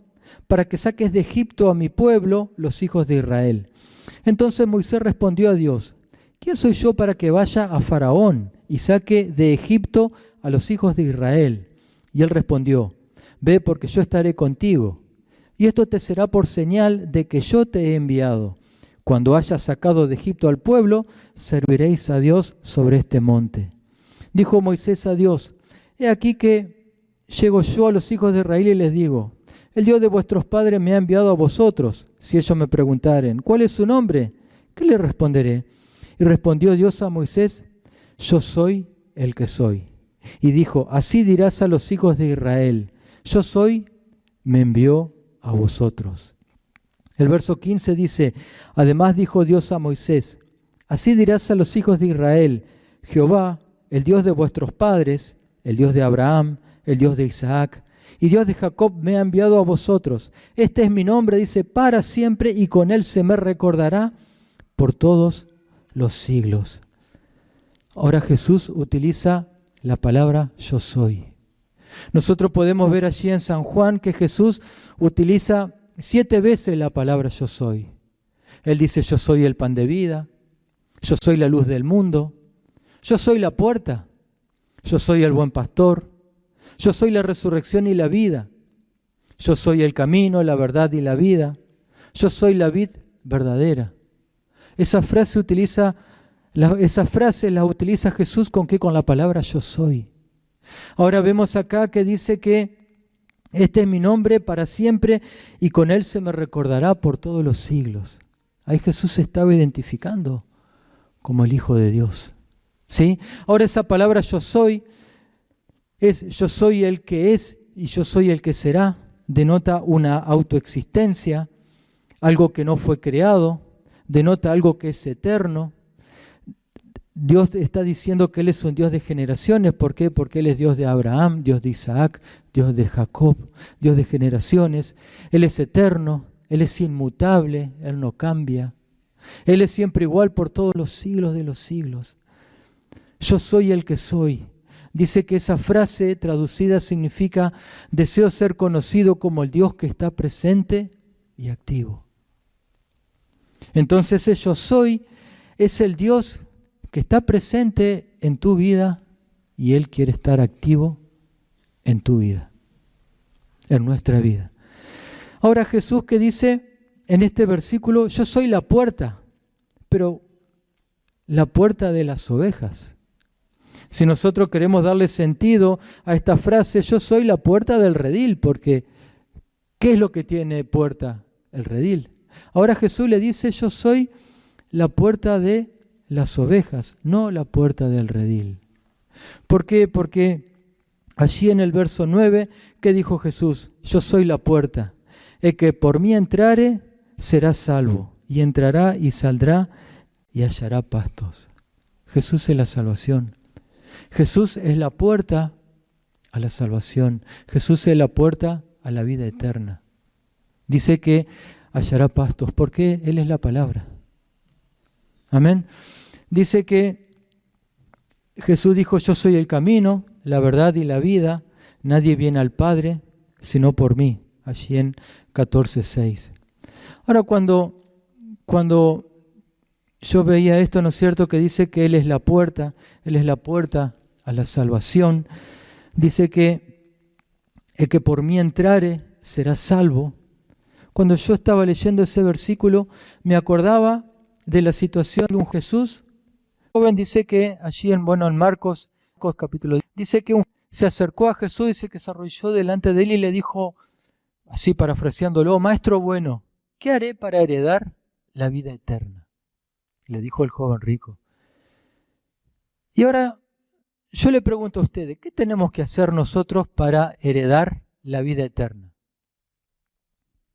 para que saques de Egipto a mi pueblo, los hijos de Israel. Entonces Moisés respondió a Dios, ¿quién soy yo para que vaya a Faraón y saque de Egipto a los hijos de Israel? Y él respondió, ve porque yo estaré contigo, y esto te será por señal de que yo te he enviado. Cuando hayas sacado de Egipto al pueblo, serviréis a Dios sobre este monte. Dijo Moisés a Dios, he aquí que llego yo a los hijos de Israel y les digo, el Dios de vuestros padres me ha enviado a vosotros. Si ellos me preguntaren, ¿cuál es su nombre? ¿Qué les responderé? Y respondió Dios a Moisés, yo soy el que soy. Y dijo, así dirás a los hijos de Israel, yo soy, me envió a vosotros. El verso 15 dice, además dijo Dios a Moisés, así dirás a los hijos de Israel, Jehová, el Dios de vuestros padres, el Dios de Abraham, el Dios de Isaac, y Dios de Jacob me ha enviado a vosotros. Este es mi nombre, dice, para siempre, y con él se me recordará por todos los siglos. Ahora Jesús utiliza la palabra yo soy. Nosotros podemos ver allí en San Juan que Jesús utiliza 7 veces la palabra yo soy. Él dice yo soy el pan de vida, yo soy la luz del mundo, yo soy la puerta, yo soy el buen pastor, yo soy la resurrección y la vida, yo soy el camino, la verdad y la vida, yo soy la vid verdadera. Esas frases las utiliza Jesús ¿con qué? Con la palabra yo soy. Ahora vemos acá que dice que este es mi nombre para siempre y con él se me recordará por todos los siglos. Ahí Jesús se estaba identificando como el Hijo de Dios. ¿Sí? Ahora esa palabra yo soy es yo soy el que es y yo soy el que será. Denota una autoexistencia, algo que no fue creado, denota algo que es eterno. Dios está diciendo que Él es un Dios de generaciones. ¿Por qué? Porque Él es Dios de Abraham, Dios de Isaac, Dios de Jacob, Dios de generaciones. Él es eterno, Él es inmutable, Él no cambia. Él es siempre igual por todos los siglos de los siglos. Yo soy el que soy. Dice que esa frase traducida significa deseo ser conocido como el Dios que está presente y activo. Entonces el yo soy es el Dios que está presente en tu vida y Él quiere estar activo en tu vida, en nuestra vida. Ahora Jesús que dice en este versículo, yo soy la puerta, pero la puerta de las ovejas. Si nosotros queremos darle sentido a esta frase, yo soy la puerta del redil, porque ¿qué es lo que tiene puerta? El redil. Ahora Jesús le dice, yo soy la puerta de las ovejas, no la puerta del redil. ¿Por qué? Porque allí en el verso 9, ¿qué dijo Jesús? Yo soy la puerta. El que por mí entrare será salvo, y entrará y saldrá y hallará pastos. Jesús es la salvación. Jesús es la puerta a la salvación. Jesús es la puerta a la vida eterna. Dice que hallará pastos, porque Él es la palabra. Amén. Dice que Jesús dijo, yo soy el camino, la verdad y la vida. Nadie viene al Padre sino por mí. Allí en 14:6. Ahora cuando yo veía esto, ¿no es cierto?, que dice que Él es la puerta a la salvación. Dice que el que por mí entrare será salvo. Cuando yo estaba leyendo ese versículo, me acordaba de la situación de un Jesús. Un joven dice que allí en Marcos capítulo 10, dice que se acercó a Jesús, dice que se arrodilló delante de Él y le dijo, así parafraseándolo, Maestro bueno, ¿qué haré para heredar la vida eterna? Le dijo el joven rico. Y ahora yo le pregunto a ustedes, ¿qué tenemos que hacer nosotros para heredar la vida eterna?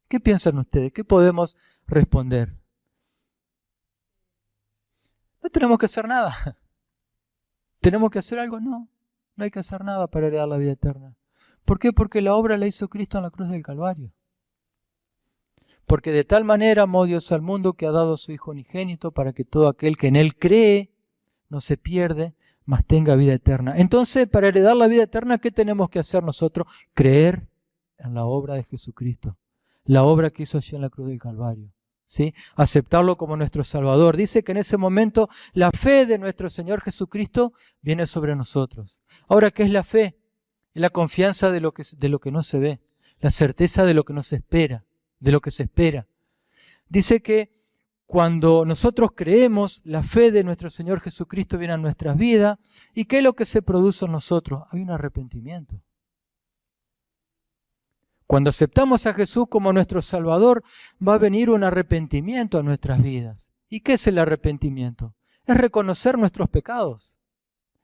¿Qué piensan ustedes? ¿Qué podemos responder? No tenemos que hacer nada. ¿Tenemos que hacer algo? No hay que hacer nada para heredar la vida eterna. ¿Por qué? Porque la obra la hizo Cristo en la cruz del Calvario. Porque de tal manera amó Dios al mundo que ha dado a su Hijo unigénito para que todo aquel que en Él cree no se pierde, mas tenga vida eterna. Entonces, para heredar la vida eterna, ¿qué tenemos que hacer nosotros? Creer en la obra de Jesucristo, la obra que hizo allí en la cruz del Calvario. ¿Sí? Aceptarlo como nuestro Salvador. Dice que en ese momento la fe de nuestro Señor Jesucristo viene sobre nosotros. Ahora, ¿qué es la fe? Es la confianza de lo que no se ve, la certeza de lo que no se espera, de lo que se espera. Dice que cuando nosotros creemos, la fe de nuestro Señor Jesucristo viene a nuestras vidas. ¿Y qué es lo que se produce en nosotros? Hay un arrepentimiento. Cuando aceptamos a Jesús como nuestro Salvador, va a venir un arrepentimiento a nuestras vidas. ¿Y qué es el arrepentimiento? Es reconocer nuestros pecados.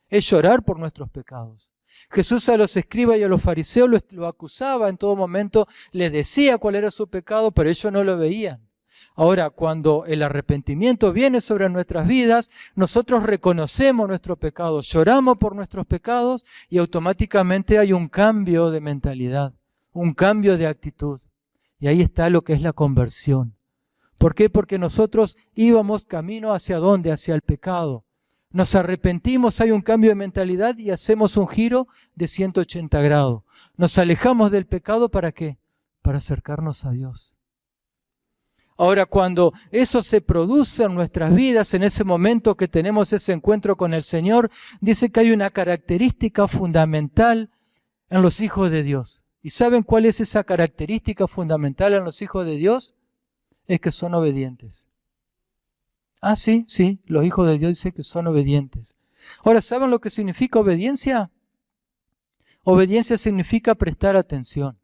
Es llorar por nuestros pecados. Jesús a los escribas y a los fariseos lo acusaba en todo momento, les decía cuál era su pecado, pero ellos no lo veían. Ahora, cuando el arrepentimiento viene sobre nuestras vidas, nosotros reconocemos nuestro pecado, lloramos por nuestros pecados y automáticamente hay un cambio de mentalidad, un cambio de actitud. Y ahí está lo que es la conversión. ¿Por qué? Porque nosotros íbamos camino hacia ¿dónde? Hacia el pecado. Nos arrepentimos, hay un cambio de mentalidad y hacemos un giro de 180 grados. Nos alejamos del pecado, ¿para qué? Para acercarnos a Dios. Ahora, cuando eso se produce en nuestras vidas, en ese momento que tenemos ese encuentro con el Señor, dice que hay una característica fundamental en los hijos de Dios. ¿Y saben cuál es esa característica fundamental en los hijos de Dios? Es que son obedientes. Ah, sí, los hijos de Dios dicen que son obedientes. Ahora, ¿saben lo que significa obediencia? Obediencia significa prestar atención.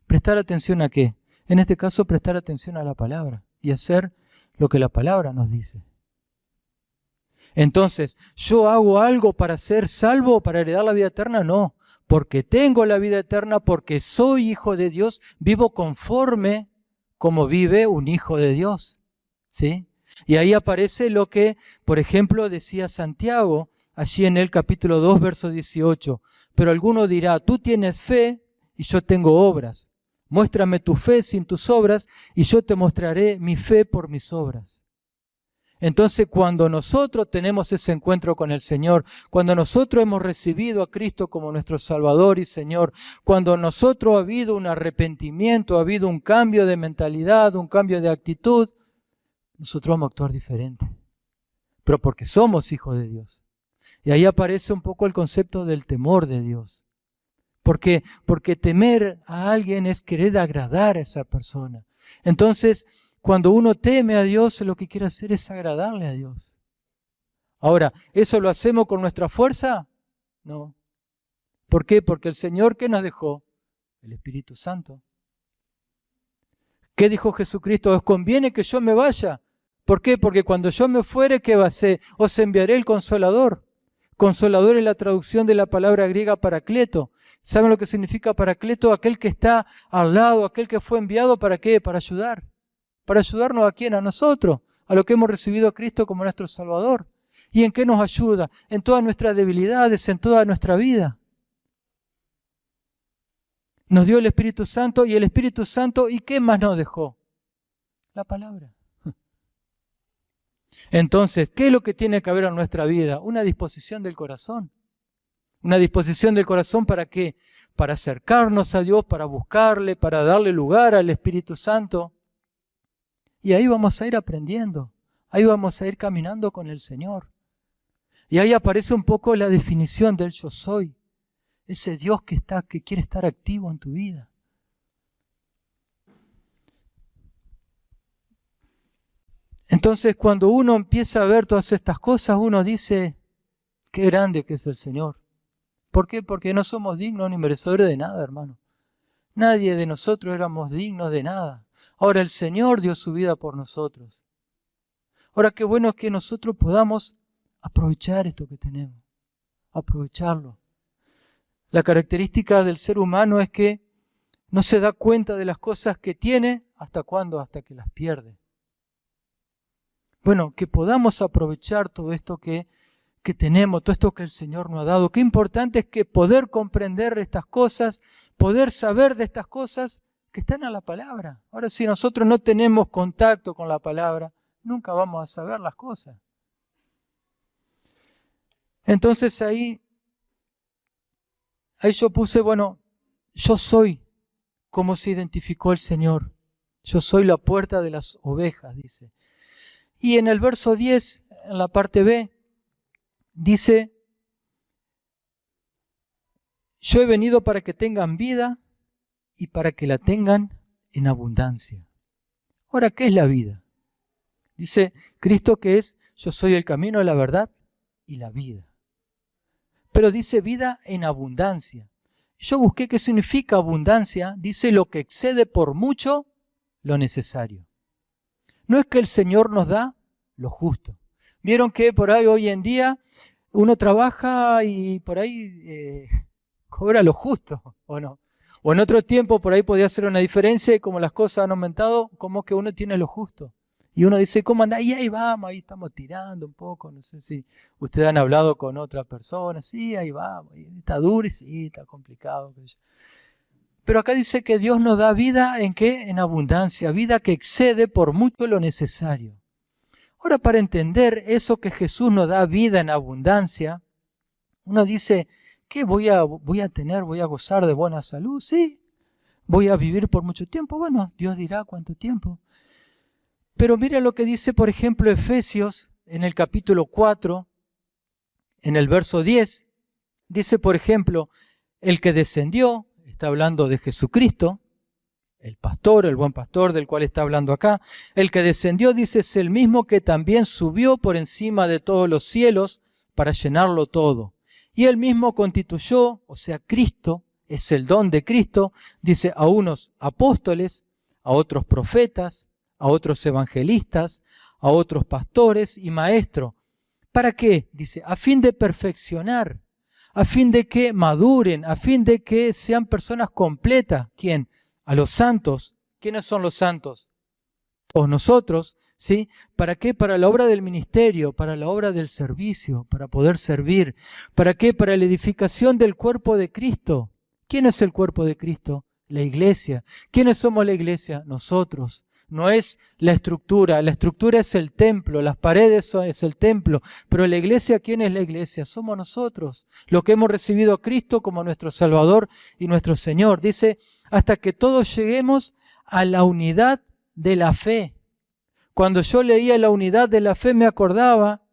¿Prestar atención a qué? En este caso, prestar atención a la palabra y hacer lo que la palabra nos dice. Entonces, ¿yo hago algo para ser salvo, para heredar la vida eterna? No, porque tengo la vida eterna, porque soy hijo de Dios, vivo conforme como vive un hijo de Dios. ¿Sí? Y ahí aparece lo que, por ejemplo, decía Santiago, allí en el capítulo 2, verso 18. Pero alguno dirá, tú tienes fe y yo tengo obras. Muéstrame tu fe sin tus obras y yo te mostraré mi fe por mis obras. Entonces, cuando nosotros tenemos ese encuentro con el Señor, cuando nosotros hemos recibido a Cristo como nuestro Salvador y Señor, cuando nosotros ha habido un arrepentimiento, ha habido un cambio de mentalidad, un cambio de actitud, nosotros vamos a actuar diferente. Pero porque somos hijos de Dios. Y ahí aparece un poco el concepto del temor de Dios. Porque temer a alguien es querer agradar a esa persona. Entonces, cuando uno teme a Dios, lo que quiere hacer es agradarle a Dios. Ahora, ¿eso lo hacemos con nuestra fuerza? No. ¿Por qué? Porque el Señor, ¿qué nos dejó? El Espíritu Santo. ¿Qué dijo Jesucristo? ¿Os conviene que yo me vaya? ¿Por qué? Porque cuando yo me fuere, ¿qué va a ser? Os enviaré el Consolador. Consolador es la traducción de la palabra griega paracleto. ¿Saben lo que significa paracleto? Aquel que está al lado, aquel que fue enviado, ¿para qué? Para ayudar. ¿Para ayudarnos a quién? A nosotros, a lo que hemos recibido a Cristo como nuestro Salvador. ¿Y en qué nos ayuda? En todas nuestras debilidades, en toda nuestra vida. Nos dio el Espíritu Santo, y el Espíritu Santo, ¿y qué más nos dejó? La palabra. Entonces, ¿qué es lo que tiene que haber en nuestra vida? Una disposición del corazón. Una disposición del corazón ¿para qué? Para acercarnos a Dios, para buscarle, para darle lugar al Espíritu Santo. Y ahí vamos a ir aprendiendo. Ahí vamos a ir caminando con el Señor. Y ahí aparece un poco la definición del yo soy. Ese Dios que quiere estar activo en tu vida. Entonces, cuando uno empieza a ver todas estas cosas, uno dice, qué grande que es el Señor. ¿Por qué? Porque no somos dignos ni merecedores de nada, hermano. Nadie de nosotros éramos dignos de nada. Ahora el Señor dio su vida por nosotros. Ahora qué bueno es que nosotros podamos aprovechar esto que tenemos. Aprovecharlo. La característica del ser humano es que no se da cuenta de las cosas que tiene. ¿Hasta cuándo? Hasta que las pierde. Bueno, que podamos aprovechar todo esto que tenemos, todo esto que el Señor nos ha dado. Qué importante es que poder comprender estas cosas, poder saber de estas cosas que están en la palabra. Ahora, si nosotros no tenemos contacto con la palabra, nunca vamos a saber las cosas. Entonces ahí yo puse, bueno, yo soy como se identificó el Señor. Yo soy la puerta de las ovejas, dice. Y en el verso 10, en la parte B, dice, yo he venido para que tengan vida y para que la tengan en abundancia. Ahora, ¿qué es la vida? Dice Cristo que es, yo soy el camino, la verdad y la vida. Pero dice vida en abundancia. Yo busqué qué significa abundancia. Dice lo que excede por mucho lo necesario. No es que el Señor nos da lo justo. Vieron que por ahí hoy en día uno trabaja y por ahí cobra lo justo, ¿o no? O en otro tiempo por ahí podía ser una diferencia y como las cosas han aumentado, como que uno tiene lo justo. Y uno dice, ¿cómo anda? Y ahí vamos, ahí estamos tirando un poco. No sé si ustedes han hablado con otras personas. Sí, ahí vamos. Y está duro y sí, está complicado. Pero acá dice que Dios nos da vida ¿en qué? En abundancia. Vida que excede por mucho lo necesario. Ahora, para entender eso que Jesús nos da vida en abundancia, uno dice, ¿qué voy a tener? ¿Voy a gozar de buena salud? Sí. ¿Voy a vivir por mucho tiempo? Bueno, Dios dirá cuánto tiempo. Pero mira lo que dice, por ejemplo, Efesios en el capítulo 4, en el verso 10. Dice, por ejemplo, el que descendió, está hablando de Jesucristo, el pastor, el buen pastor del cual está hablando acá. El que descendió, dice, es el mismo que también subió por encima de todos los cielos para llenarlo todo. Y él mismo constituyó, o sea, Cristo, es el don de Cristo, dice, a unos apóstoles, a otros profetas, a otros evangelistas, a otros pastores y maestros. ¿Para qué? Dice, a fin de perfeccionar, a fin de que maduren, a fin de que sean personas completas. ¿Quién? A los santos. ¿Quiénes son los santos? Todos nosotros, ¿sí? ¿Para qué? Para la obra del ministerio, para la obra del servicio, para poder servir. ¿Para qué? Para la edificación del cuerpo de Cristo. ¿Quién es el cuerpo de Cristo? La iglesia. ¿Quiénes somos la iglesia? Nosotros. No es la estructura es el templo, las paredes es el templo, pero la iglesia, ¿quién es la iglesia? Somos nosotros, los que hemos recibido a Cristo como nuestro Salvador y nuestro Señor. Dice, hasta que todos lleguemos a la unidad de la fe. Cuando yo leía la unidad de la fe me acordaba,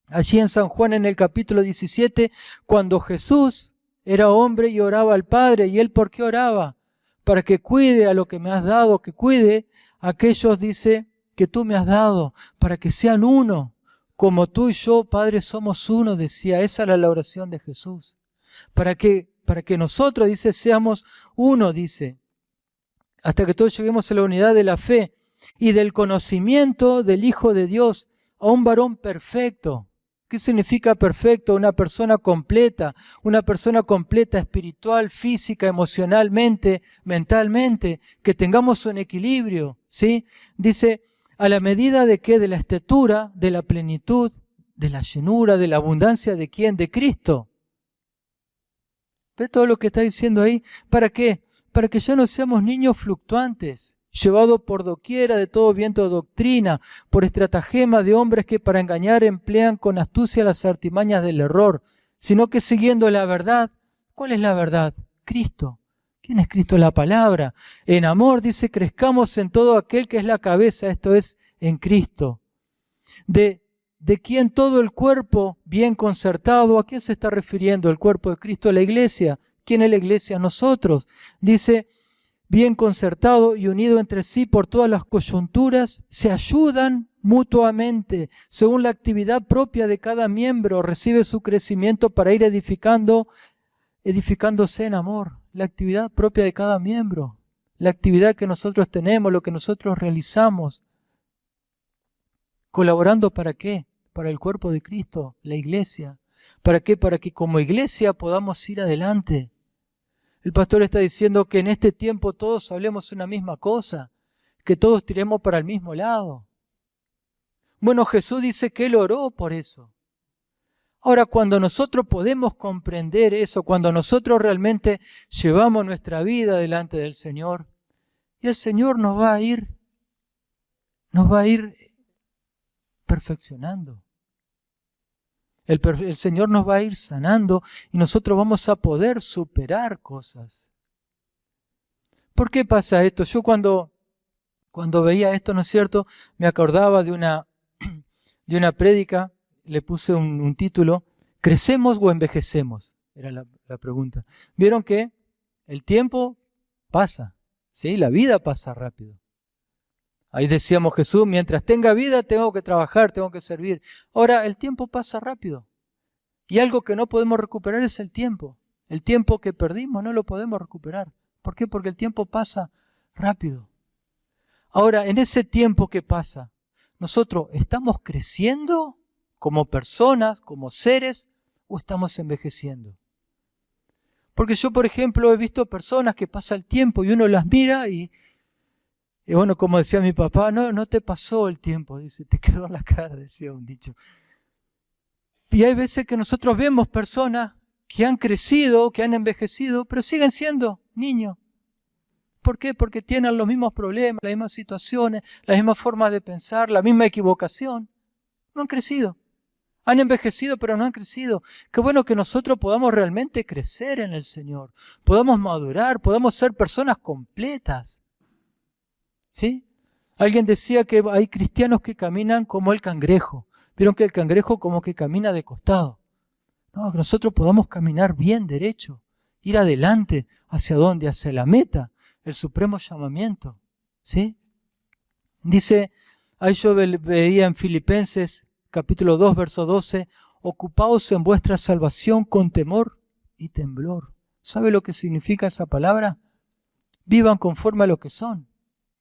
allí en San Juan en el capítulo 17, cuando Jesús era hombre y oraba al Padre. ¿Y él por qué oraba? Para que cuide a lo que me has dado, que cuide a aquellos, dice, que tú me has dado, para que sean uno, como tú y yo, Padre, somos uno, decía. Esa era la oración de Jesús. Para que nosotros, dice, seamos uno, dice, hasta que todos lleguemos a la unidad de la fe y del conocimiento del Hijo de Dios, a un varón perfecto. ¿Qué significa perfecto? Una persona completa espiritual, física, emocionalmente, mentalmente, que tengamos un equilibrio, ¿sí? Dice, a la medida de qué, de la estatura, de la plenitud, de la llenura, de la abundancia de quién, de Cristo. ¿Ve todo lo que está diciendo ahí? ¿Para qué? Para que ya no seamos niños fluctuantes, llevados por doquiera de todo viento de doctrina, por estratagema de hombres que para engañar emplean con astucia las artimañas del error, sino que siguiendo la verdad. ¿Cuál es la verdad? Cristo. ¿Quién es Cristo? La palabra. En amor, dice, crezcamos en todo aquel que es la cabeza, esto es, en Cristo. De quien todo el cuerpo bien concertado, ¿a quién se está refiriendo el cuerpo de Cristo? La iglesia. ¿Quién es la iglesia? Nosotros. Dice, bien concertado y unido entre sí por todas las coyunturas, se ayudan mutuamente, según la actividad propia de cada miembro, recibe su crecimiento para ir edificándose en amor. La actividad propia de cada miembro, la actividad que nosotros tenemos, lo que nosotros realizamos. ¿Colaborando para qué? Para el cuerpo de Cristo, la iglesia. ¿Para qué? Para que como iglesia podamos ir adelante. El pastor está diciendo que en este tiempo todos hablemos una misma cosa, que todos tiremos para el mismo lado. Bueno, Jesús dice que Él oró por eso. Ahora, cuando nosotros podemos comprender eso, cuando nosotros realmente llevamos nuestra vida delante del Señor, y el Señor nos va a ir perfeccionando. El Señor nos va a ir sanando y nosotros vamos a poder superar cosas. ¿Por qué pasa esto? Yo cuando veía esto, ¿no es cierto?, me acordaba de una prédica, le puse un título, ¿crecemos o envejecemos? Era la pregunta. Vieron que el tiempo pasa, ¿sí? La vida pasa rápido. Ahí decíamos, Jesús, mientras tenga vida tengo que trabajar, tengo que servir. Ahora, el tiempo pasa rápido. Y algo que no podemos recuperar es el tiempo. El tiempo que perdimos no lo podemos recuperar. ¿Por qué? Porque el tiempo pasa rápido. Ahora, en ese tiempo que pasa, ¿nosotros estamos creciendo como personas, como seres, o estamos envejeciendo? Porque yo, por ejemplo, he visto personas que pasa el tiempo y uno las mira y bueno, como decía mi papá, no te pasó el tiempo, dice, te quedó en la cara, decía un dicho. Y hay veces que nosotros vemos personas que han crecido, que han envejecido, pero siguen siendo niños. ¿Por qué? Porque tienen los mismos problemas, las mismas situaciones, las mismas formas de pensar, la misma equivocación. No han crecido. Han envejecido, pero no han crecido. Qué bueno que nosotros podamos realmente crecer en el Señor, podamos madurar, podamos ser personas completas. ¿Sí? Alguien decía que hay cristianos que caminan como el cangrejo. Vieron que el cangrejo como que camina de costado. No, que nosotros podamos caminar bien, derecho, ir adelante, ¿hacia dónde? Hacia la meta, el supremo llamamiento. ¿Sí? Dice, ahí yo veía en Filipenses capítulo 2, verso 12, ocupaos en vuestra salvación con temor y temblor. ¿Sabe lo que significa esa palabra? Vivan conforme a lo que son.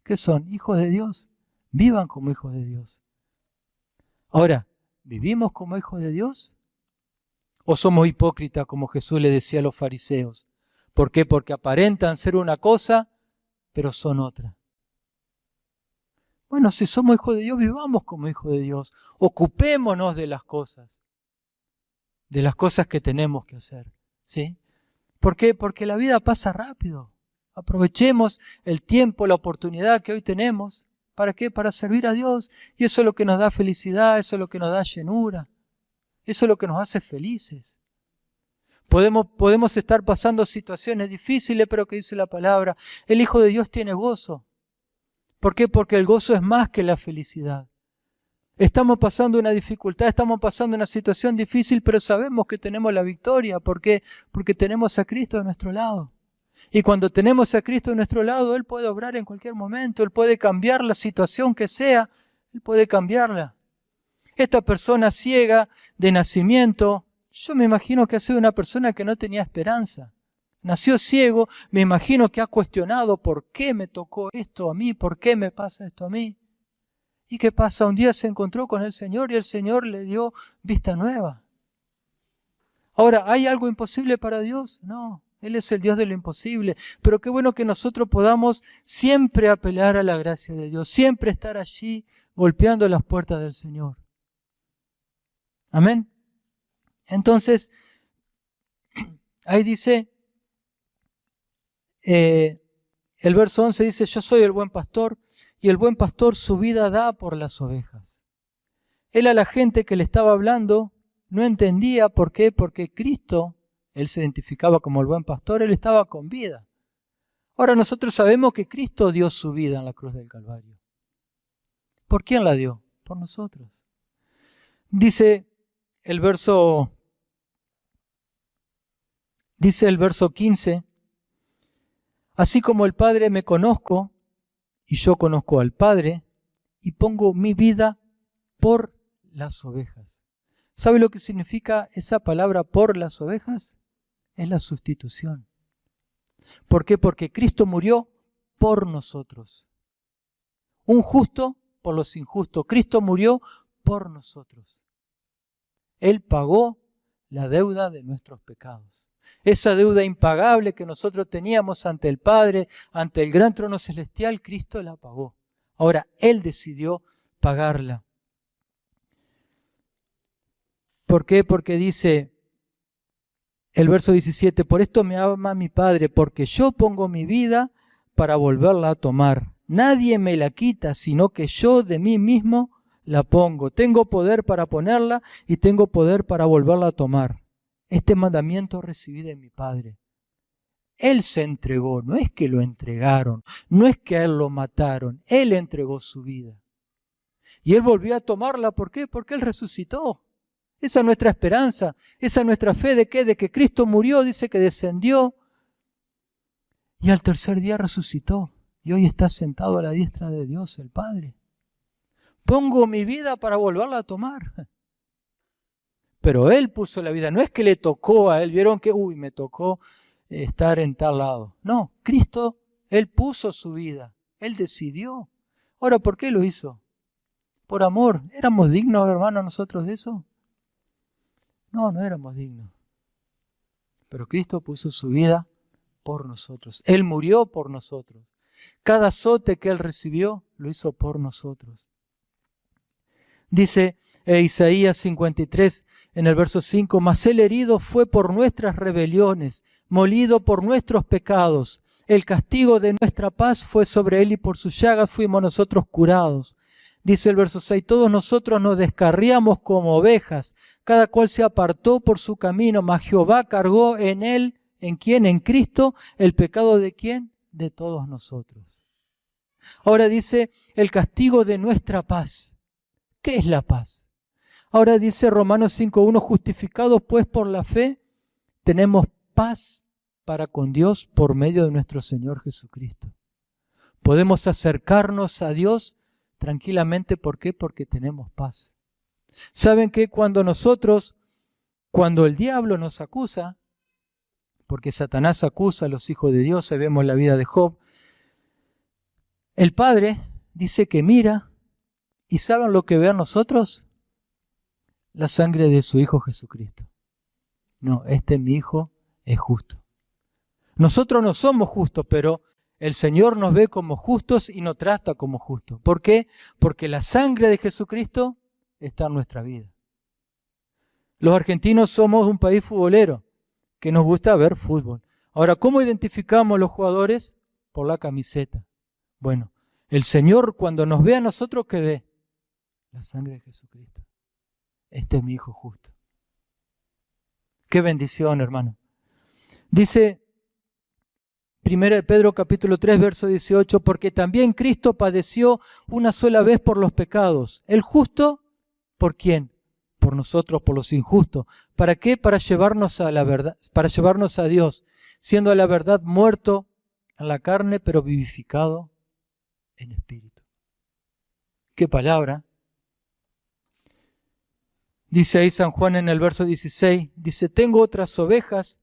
¿Qué son? Hijos de Dios. Vivan como hijos de Dios. Ahora, ¿vivimos como hijos de Dios? ¿O somos hipócritas como Jesús le decía a los fariseos? ¿Por qué? Porque aparentan ser una cosa, pero son otra. Bueno, si somos hijos de Dios, vivamos como hijos de Dios. Ocupémonos de las cosas que tenemos que hacer. ¿Sí? ¿Por qué? Porque la vida pasa rápido. Aprovechemos el tiempo, la oportunidad que hoy tenemos. ¿Para qué? Para servir a Dios. Y eso es lo que nos da felicidad, eso es lo que nos da llenura. Eso es lo que nos hace felices. Podemos estar pasando situaciones difíciles, pero que dice la palabra, el Hijo de Dios tiene gozo. ¿Por qué? Porque el gozo es más que la felicidad. Estamos pasando una dificultad, estamos pasando una situación difícil, pero sabemos que tenemos la victoria. ¿Por qué? Porque tenemos a Cristo a nuestro lado. Y cuando tenemos a Cristo a nuestro lado, Él puede obrar en cualquier momento, Él puede cambiar la situación que sea, Él puede cambiarla. Esta persona ciega de nacimiento, yo me imagino que ha sido una persona que no tenía esperanza. Nació ciego, me imagino que ha cuestionado por qué me tocó esto a mí, por qué me pasa esto a mí. ¿Y qué pasa? Un día se encontró con el Señor y el Señor le dio vista nueva. Ahora, ¿hay algo imposible para Dios? No, Él es el Dios de lo imposible. Pero qué bueno que nosotros podamos siempre apelar a la gracia de Dios, siempre estar allí golpeando las puertas del Señor. Amén. Entonces, ahí dice, el verso 11 dice, yo soy el buen pastor y el buen pastor su vida da por las ovejas. Él a la gente que le estaba hablando no entendía por qué, porque Cristo, Él se identificaba como el buen pastor, Él estaba con vida. Ahora nosotros sabemos que Cristo dio su vida en la cruz del Calvario. ¿Por quién la dio? Por nosotros. Dice el verso 15, así como el Padre me conozco y yo conozco al Padre y pongo mi vida por las ovejas. ¿Sabe lo que significa esa palabra por las ovejas? Es la sustitución. ¿Por qué? Porque Cristo murió por nosotros. Un justo por los injustos. Cristo murió por nosotros. Él pagó la deuda de nuestros pecados. Esa deuda impagable que nosotros teníamos ante el Padre, ante el gran trono celestial, Cristo la pagó. Ahora, Él decidió pagarla. ¿Por qué? Porque dice el verso 17, por esto me ama mi Padre, porque yo pongo mi vida para volverla a tomar. Nadie me la quita, sino que yo de mí mismo la pongo. Tengo poder para ponerla y tengo poder para volverla a tomar. Este mandamiento recibí de mi Padre. Él se entregó, no es que lo entregaron, no es que a Él lo mataron, Él entregó su vida. Y Él volvió a tomarla, ¿por qué? Porque Él resucitó. Esa es nuestra esperanza, esa es nuestra fe de qué, de que Cristo murió, dice que descendió y al tercer día resucitó y hoy está sentado a la diestra de Dios el Padre. Pongo mi vida para volverla a tomar. Pero Él puso la vida, no es que le tocó a Él, vieron que, me tocó estar en tal lado. No, Cristo, Él puso su vida, Él decidió. Ahora, ¿por qué lo hizo? Por amor. ¿Éramos dignos, hermanos, nosotros de eso? No, no éramos dignos. Pero Cristo puso su vida por nosotros. Él murió por nosotros. Cada azote que Él recibió lo hizo por nosotros. Dice Isaías 53 en el verso 5, mas Él herido fue por nuestras rebeliones, molido por nuestros pecados. El castigo de nuestra paz fue sobre Él y por sus llagas fuimos nosotros curados. Dice el verso 6, todos nosotros nos descarriamos como ovejas, cada cual se apartó por su camino, mas Jehová cargó en Él, ¿en quién? En Cristo, el pecado ¿de quién? De todos nosotros. Ahora dice, el castigo de nuestra paz. ¿Qué es la paz? Ahora dice Romanos 5:1, justificados pues por la fe, tenemos paz para con Dios por medio de nuestro Señor Jesucristo. Podemos acercarnos a Dios tranquilamente, ¿por qué? Porque tenemos paz. ¿Saben que cuando el diablo nos acusa, porque Satanás acusa a los hijos de Dios, sabemos la vida de Job, el Padre dice que mira, ¿y saben lo que ve a nosotros? La sangre de su Hijo Jesucristo. No, mi Hijo es justo. Nosotros no somos justos, pero el Señor nos ve como justos y nos trata como justos. ¿Por qué? Porque la sangre de Jesucristo está en nuestra vida. Los argentinos somos un país futbolero, que nos gusta ver fútbol. Ahora, ¿cómo identificamos los jugadores? Por la camiseta. Bueno, el Señor cuando nos ve a nosotros, ¿qué ve? La sangre de Jesucristo. Este es mi Hijo justo. Qué bendición, hermano. Dice 1 Pedro capítulo 3, verso 18, porque también Cristo padeció una sola vez por los pecados. ¿El justo? ¿Por quién? Por nosotros, por los injustos. ¿Para qué? Para llevarnos a la verdad, para llevarnos a Dios, siendo a la verdad muerto en la carne, pero vivificado en espíritu. ¿Qué palabra? Dice ahí San Juan en el verso 16, dice, tengo otras ovejas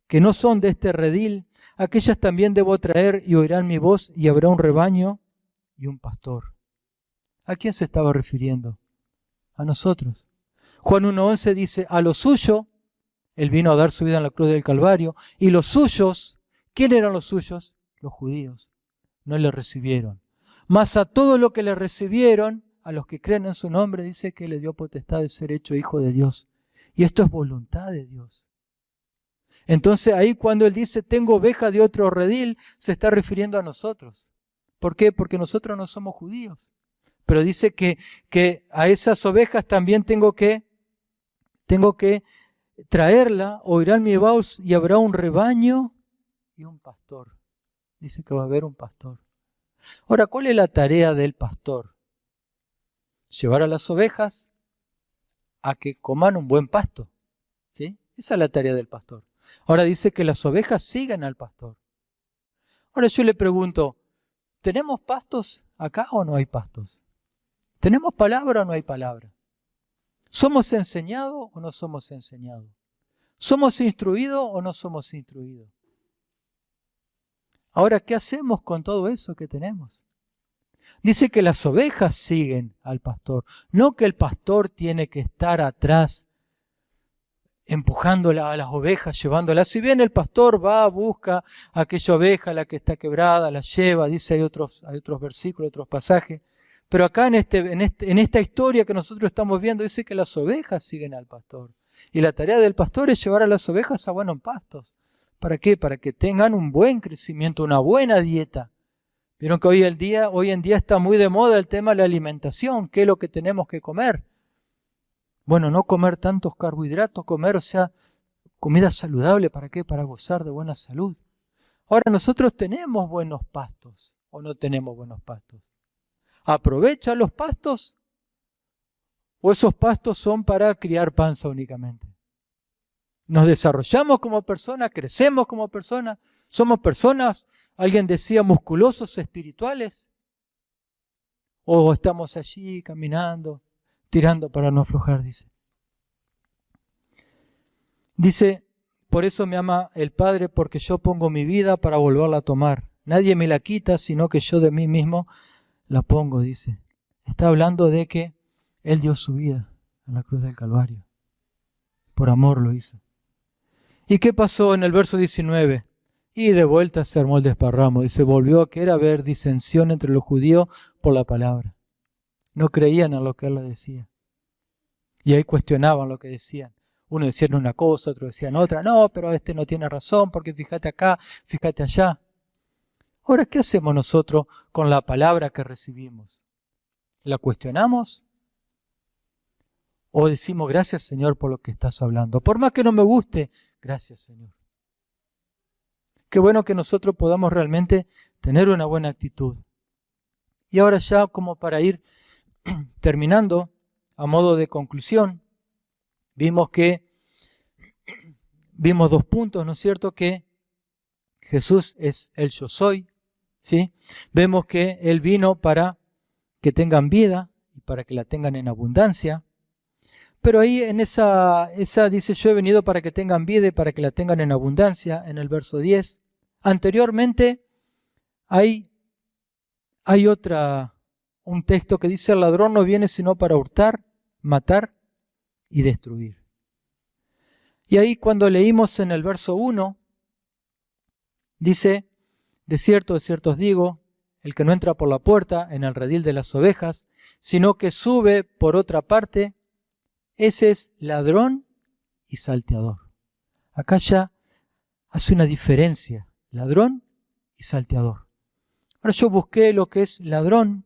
que no son de este redil, aquellas también debo traer y oirán mi voz y habrá un rebaño y un pastor. ¿A quién se estaba refiriendo? A nosotros. Juan 1:11 dice, a lo suyo, Él vino a dar su vida en la cruz del Calvario, y los suyos, ¿quién eran los suyos? Los judíos. No le recibieron. Mas a todos los que le recibieron, a los que creen en su nombre, dice que le dio potestad de ser hecho hijo de Dios. Y esto es voluntad de Dios. Entonces ahí cuando Él dice, tengo oveja de otro redil, se está refiriendo a nosotros. ¿Por qué? Porque nosotros no somos judíos. Pero dice que a esas ovejas también tengo que traerla, oirán mi voz y habrá un rebaño y un pastor. Dice que va a haber un pastor. Ahora, ¿cuál es la tarea del pastor? Llevar a las ovejas a que coman un buen pasto. ¿Sí? Esa es la tarea del pastor. Ahora dice que las ovejas sigan al pastor. Ahora yo le pregunto, ¿tenemos pastos acá o no hay pastos? ¿Tenemos palabra o no hay palabra? ¿Somos enseñados o no somos enseñados? ¿Somos instruidos o no somos instruidos? Ahora, ¿qué hacemos con todo eso que tenemos? Dice que las ovejas siguen al pastor, no que el pastor tiene que estar atrás empujándola a las ovejas, llevándolas. Si bien el pastor va, busca a aquella oveja, la que está quebrada, la lleva, dice, hay otros versículos, otros pasajes. Pero acá en esta historia que nosotros estamos viendo, dice que las ovejas siguen al pastor. Y la tarea del pastor es llevar a las ovejas a buenos pastos. ¿Para qué? Para que tengan un buen crecimiento, una buena dieta. Vieron que hoy en día está muy de moda el tema de la alimentación. ¿Qué es lo que tenemos que comer? Bueno, no comer tantos carbohidratos, comer, comida saludable. ¿Para qué? Para gozar de buena salud. Ahora, nosotros tenemos buenos pastos o no tenemos buenos pastos. ¿Aprovecha los pastos? ¿O esos pastos son para criar panza únicamente? ¿Nos desarrollamos como personas? ¿Crecemos como personas? ¿Somos personas, alguien decía, musculosos espirituales? ¿O estamos allí caminando, tirando para no aflojar? Dice, por eso me ama el Padre, porque yo pongo mi vida para volverla a tomar. Nadie me la quita, sino que yo de mí mismo la pongo, dice. Está hablando de que Él dio su vida en la cruz del Calvario. Por amor lo hizo. ¿Y qué pasó en el verso 19? Y de vuelta se armó el desparramo. Dice, volvió a querer haber disensión entre los judíos por la palabra. No creían en lo que Él les decía. Y ahí cuestionaban lo que decían. Uno decía una cosa, otro decían otra. No, pero este no tiene razón, porque fíjate acá, fíjate allá. Ahora, ¿qué hacemos nosotros con la palabra que recibimos? ¿La cuestionamos? ¿O decimos, gracias Señor por lo que estás hablando? Por más que no me guste, gracias Señor. Qué bueno que nosotros podamos realmente tener una buena actitud. Y ahora ya como para ir terminando, a modo de conclusión, vimos 2 puntos, ¿no es cierto? Que Jesús es el yo soy, ¿sí? Vemos que Él vino para que tengan vida y para que la tengan en abundancia. Pero ahí en esa dice, yo he venido para que tengan vida y para que la tengan en abundancia, en el verso 10. Anteriormente hay un texto que dice, el ladrón no viene sino para hurtar, matar y destruir. Y ahí cuando leímos en el verso 1, dice, de cierto os digo, el que no entra por la puerta en el redil de las ovejas, sino que sube por otra parte, ese es ladrón y salteador. Acá ya hace una diferencia, ladrón y salteador. Ahora yo busqué lo que es ladrón.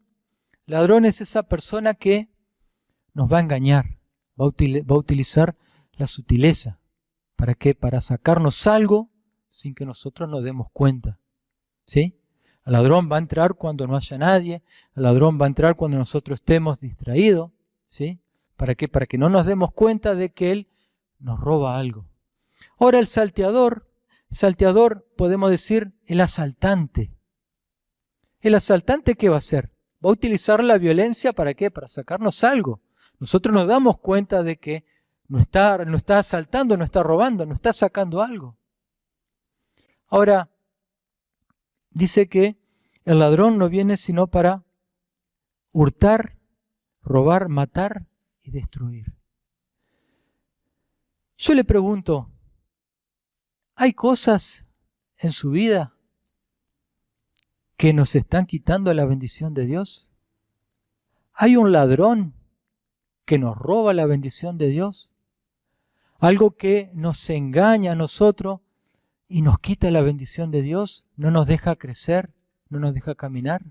Ladrón es esa persona que nos va a engañar, va a utilizar la sutileza. ¿Para qué? Para sacarnos algo sin que nosotros nos demos cuenta. ¿Sí? El ladrón va a entrar cuando no haya nadie, el ladrón va a entrar cuando nosotros estemos distraídos. ¿Sí? ¿Para qué? Para que no nos demos cuenta de que él nos roba algo. Ahora el salteador podemos decir el asaltante. ¿El asaltante qué va a hacer? Va a utilizar la violencia ¿para qué? Para sacarnos algo. Nosotros nos damos cuenta de que no está asaltando, no está robando, no está sacando algo. Ahora, dice que el ladrón no viene sino para hurtar, robar, matar y destruir. Yo le pregunto, ¿hay cosas en su vida que nos están quitando la bendición de Dios? ¿Hay un ladrón que nos roba la bendición de Dios? ¿Algo que nos engaña a nosotros y nos quita la bendición de Dios? ¿No nos deja crecer? ¿No nos deja caminar?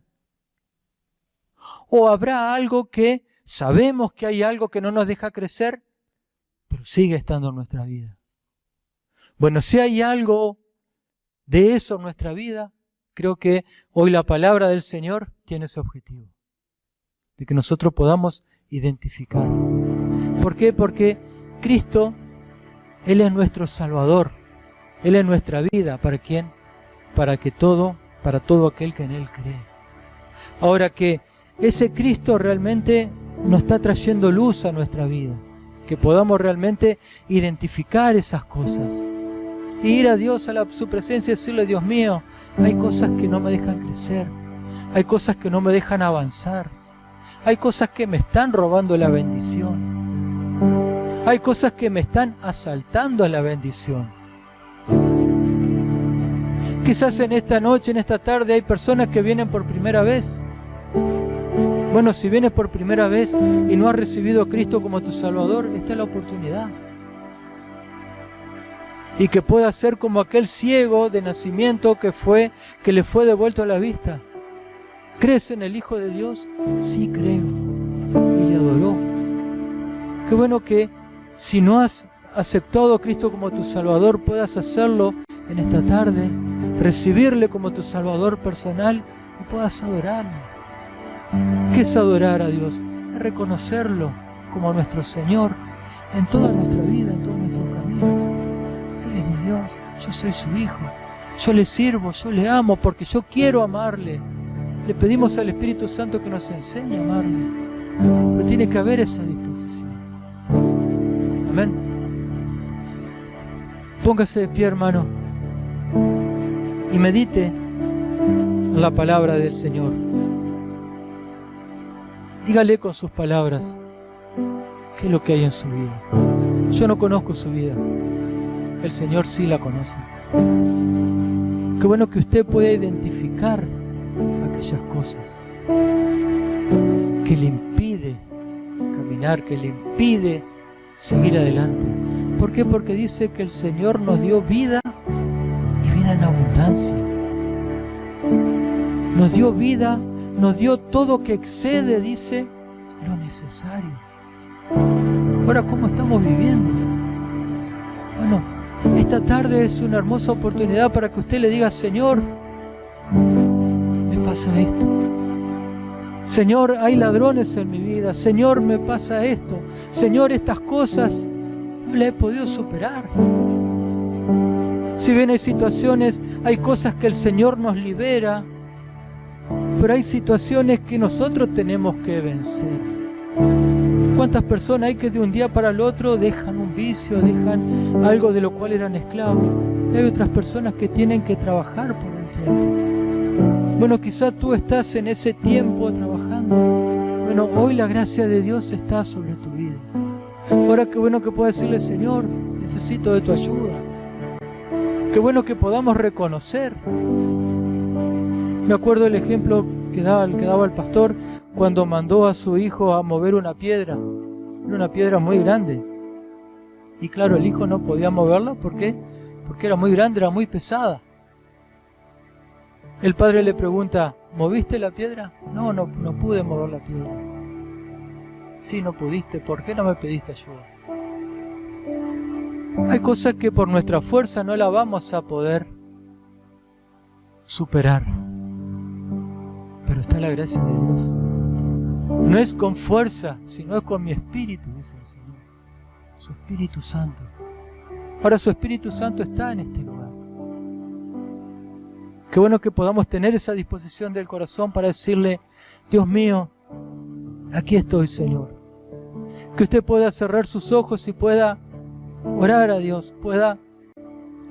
¿O habrá algo que sabemos que hay algo que no nos deja crecer, pero sigue estando en nuestra vida? Bueno, si hay algo de eso en nuestra vida, creo que hoy la palabra del Señor tiene ese objetivo, de que nosotros podamos identificar. ¿Por qué? Porque Cristo, Él es nuestro Salvador, Él es nuestra vida. ¿Para quién? Para todo aquel que en Él cree. Ahora, que ese Cristo realmente nos está trayendo luz a nuestra vida, que podamos realmente identificar esas cosas, e ir a Dios, a su presencia y decirle: Dios mío, hay cosas que no me dejan crecer, hay cosas que no me dejan avanzar, hay cosas que me están robando la bendición, hay cosas que me están asaltando a la bendición. Quizás en esta noche, en esta tarde, hay personas que vienen por primera vez. Bueno, si vienes por primera vez y no has recibido a Cristo como tu Salvador, esta es la oportunidad. Y que puedas ser como aquel ciego de nacimiento que le fue devuelto la vista. ¿Crees en el Hijo de Dios? Sí, creo. Y le adoró. Qué bueno que si no has aceptado a Cristo como tu Salvador, puedas hacerlo en esta tarde, recibirle como tu Salvador personal y puedas adorarle. ¿Qué es adorar a Dios? Es reconocerlo como nuestro Señor en toda nuestra vida, en todos nuestros caminos. Él es mi Dios, yo soy su hijo, yo le sirvo, yo le amo porque yo quiero amarle. Le pedimos al Espíritu Santo que nos enseñe a amarle, pero tiene que haber esa disposición. Amén. Póngase de pie, hermano, y medite en la palabra del Señor. Dígale con sus palabras qué es lo que hay en su vida. Yo no conozco su vida, el Señor sí la conoce. Qué bueno que usted pueda identificar aquellas cosas que le impide caminar, que le impide seguir adelante. ¿Por qué? Porque dice que el Señor nos dio vida y vida en abundancia. Nos dio vida, nos dio todo que excede, dice, lo necesario. Ahora, ¿cómo estamos viviendo? Bueno, esta tarde es una hermosa oportunidad para que usted le diga: Señor, me pasa esto. Señor, hay ladrones en mi vida. Señor, me pasa esto. Señor, estas cosas no las he podido superar. Si bien hay situaciones, hay cosas que el Señor nos libera, pero hay situaciones que nosotros tenemos que vencer. ¿Cuántas personas hay que de un día para el otro dejan un vicio, dejan algo de lo cual eran esclavos? Y hay otras personas que tienen que trabajar por un tiempo. Bueno, quizás tú estás en ese tiempo trabajando. Bueno, hoy la gracia de Dios está sobre tu vida. Ahora, qué bueno que puedas decirle: Señor, necesito de tu ayuda. Qué bueno que podamos reconocer. Me acuerdo el ejemplo que daba el pastor cuando mandó a su hijo a mover una piedra. Era una piedra muy grande. Y claro, el hijo no podía moverla. ¿Por qué? Porque era muy grande, era muy pesada. El padre le pregunta: ¿moviste la piedra? No pude mover la piedra. Sí, no pudiste. ¿Por qué no me pediste ayuda? Hay cosas que por nuestra fuerza no la vamos a poder superar. Pero está la gracia de Dios. No es con fuerza, sino es con mi espíritu, dice el Señor. Su Espíritu Santo. Ahora su Espíritu Santo está en este lugar. Qué bueno que podamos tener esa disposición del corazón para decirle: Dios mío, aquí estoy, Señor. Que usted pueda cerrar sus ojos y pueda orar a Dios, pueda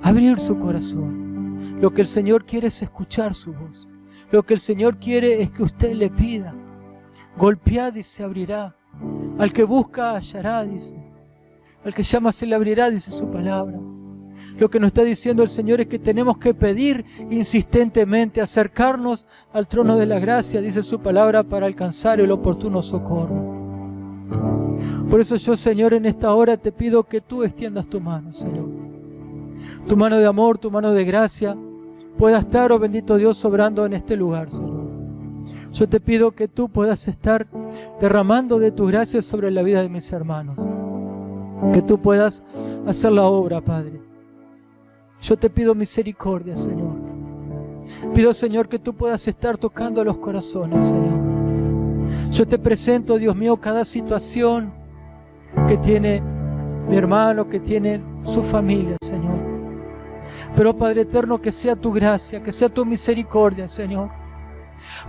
abrir su corazón. Lo que el Señor quiere es escuchar su voz. Lo que el Señor quiere es que usted le pida. Golpead y se abrirá. Al que busca hallará, dice. Al que llama se le abrirá, dice su palabra. Lo que nos está diciendo el Señor es que tenemos que pedir insistentemente, acercarnos al trono de la gracia, dice su palabra, para alcanzar el oportuno socorro. Por eso yo, Señor, en esta hora te pido que tú extiendas tu mano, Señor. Tu mano de amor, tu mano de gracia, pueda estar, oh bendito Dios, obrando en este lugar, Señor. Yo te pido que tú puedas estar derramando de tu gracia sobre la vida de mis hermanos. Que tú puedas hacer la obra, Padre. Yo te pido misericordia, Señor. Pido, Señor, que tú puedas estar tocando los corazones, Señor. Yo te presento, Dios mío, cada situación que tiene mi hermano, que tiene su familia, Señor. Pero, Padre eterno, que sea tu gracia, que sea tu misericordia, Señor.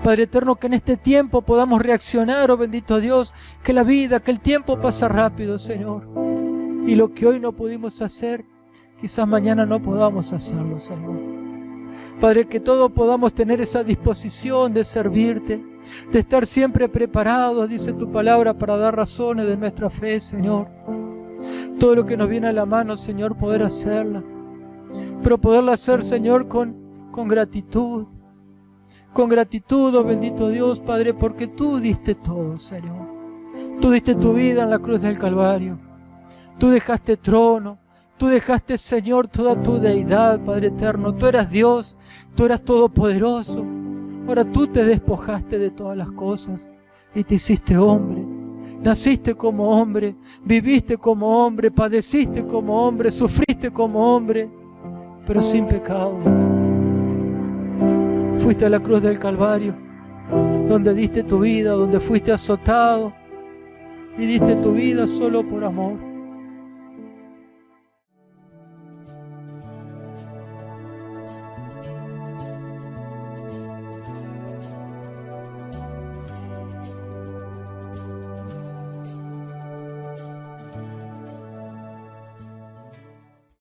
Padre eterno, que en este tiempo podamos reaccionar, oh bendito Dios, que la vida, que el tiempo pasa rápido, Señor. Y lo que hoy no pudimos hacer, quizás mañana no podamos hacerlo, Señor. Padre, que todos podamos tener esa disposición de servirte, de estar siempre preparados, dice tu palabra, para dar razones de nuestra fe, Señor. Todo lo que nos viene a la mano, Señor, poder hacerla. Pero poderla hacer, Señor, con gratitud. Con gratitud, oh bendito Dios, Padre, porque tú diste todo, Señor. Tú diste tu vida en la cruz del Calvario. Tú dejaste trono. Tú dejaste, Señor, toda tu deidad, Padre eterno. Tú eras Dios, tú eras todopoderoso. Ahora tú te despojaste de todas las cosas y te hiciste hombre. Naciste como hombre, viviste como hombre, padeciste como hombre, sufriste como hombre, pero sin pecado. Fuiste a la cruz del Calvario, donde diste tu vida, donde fuiste azotado y diste tu vida solo por amor.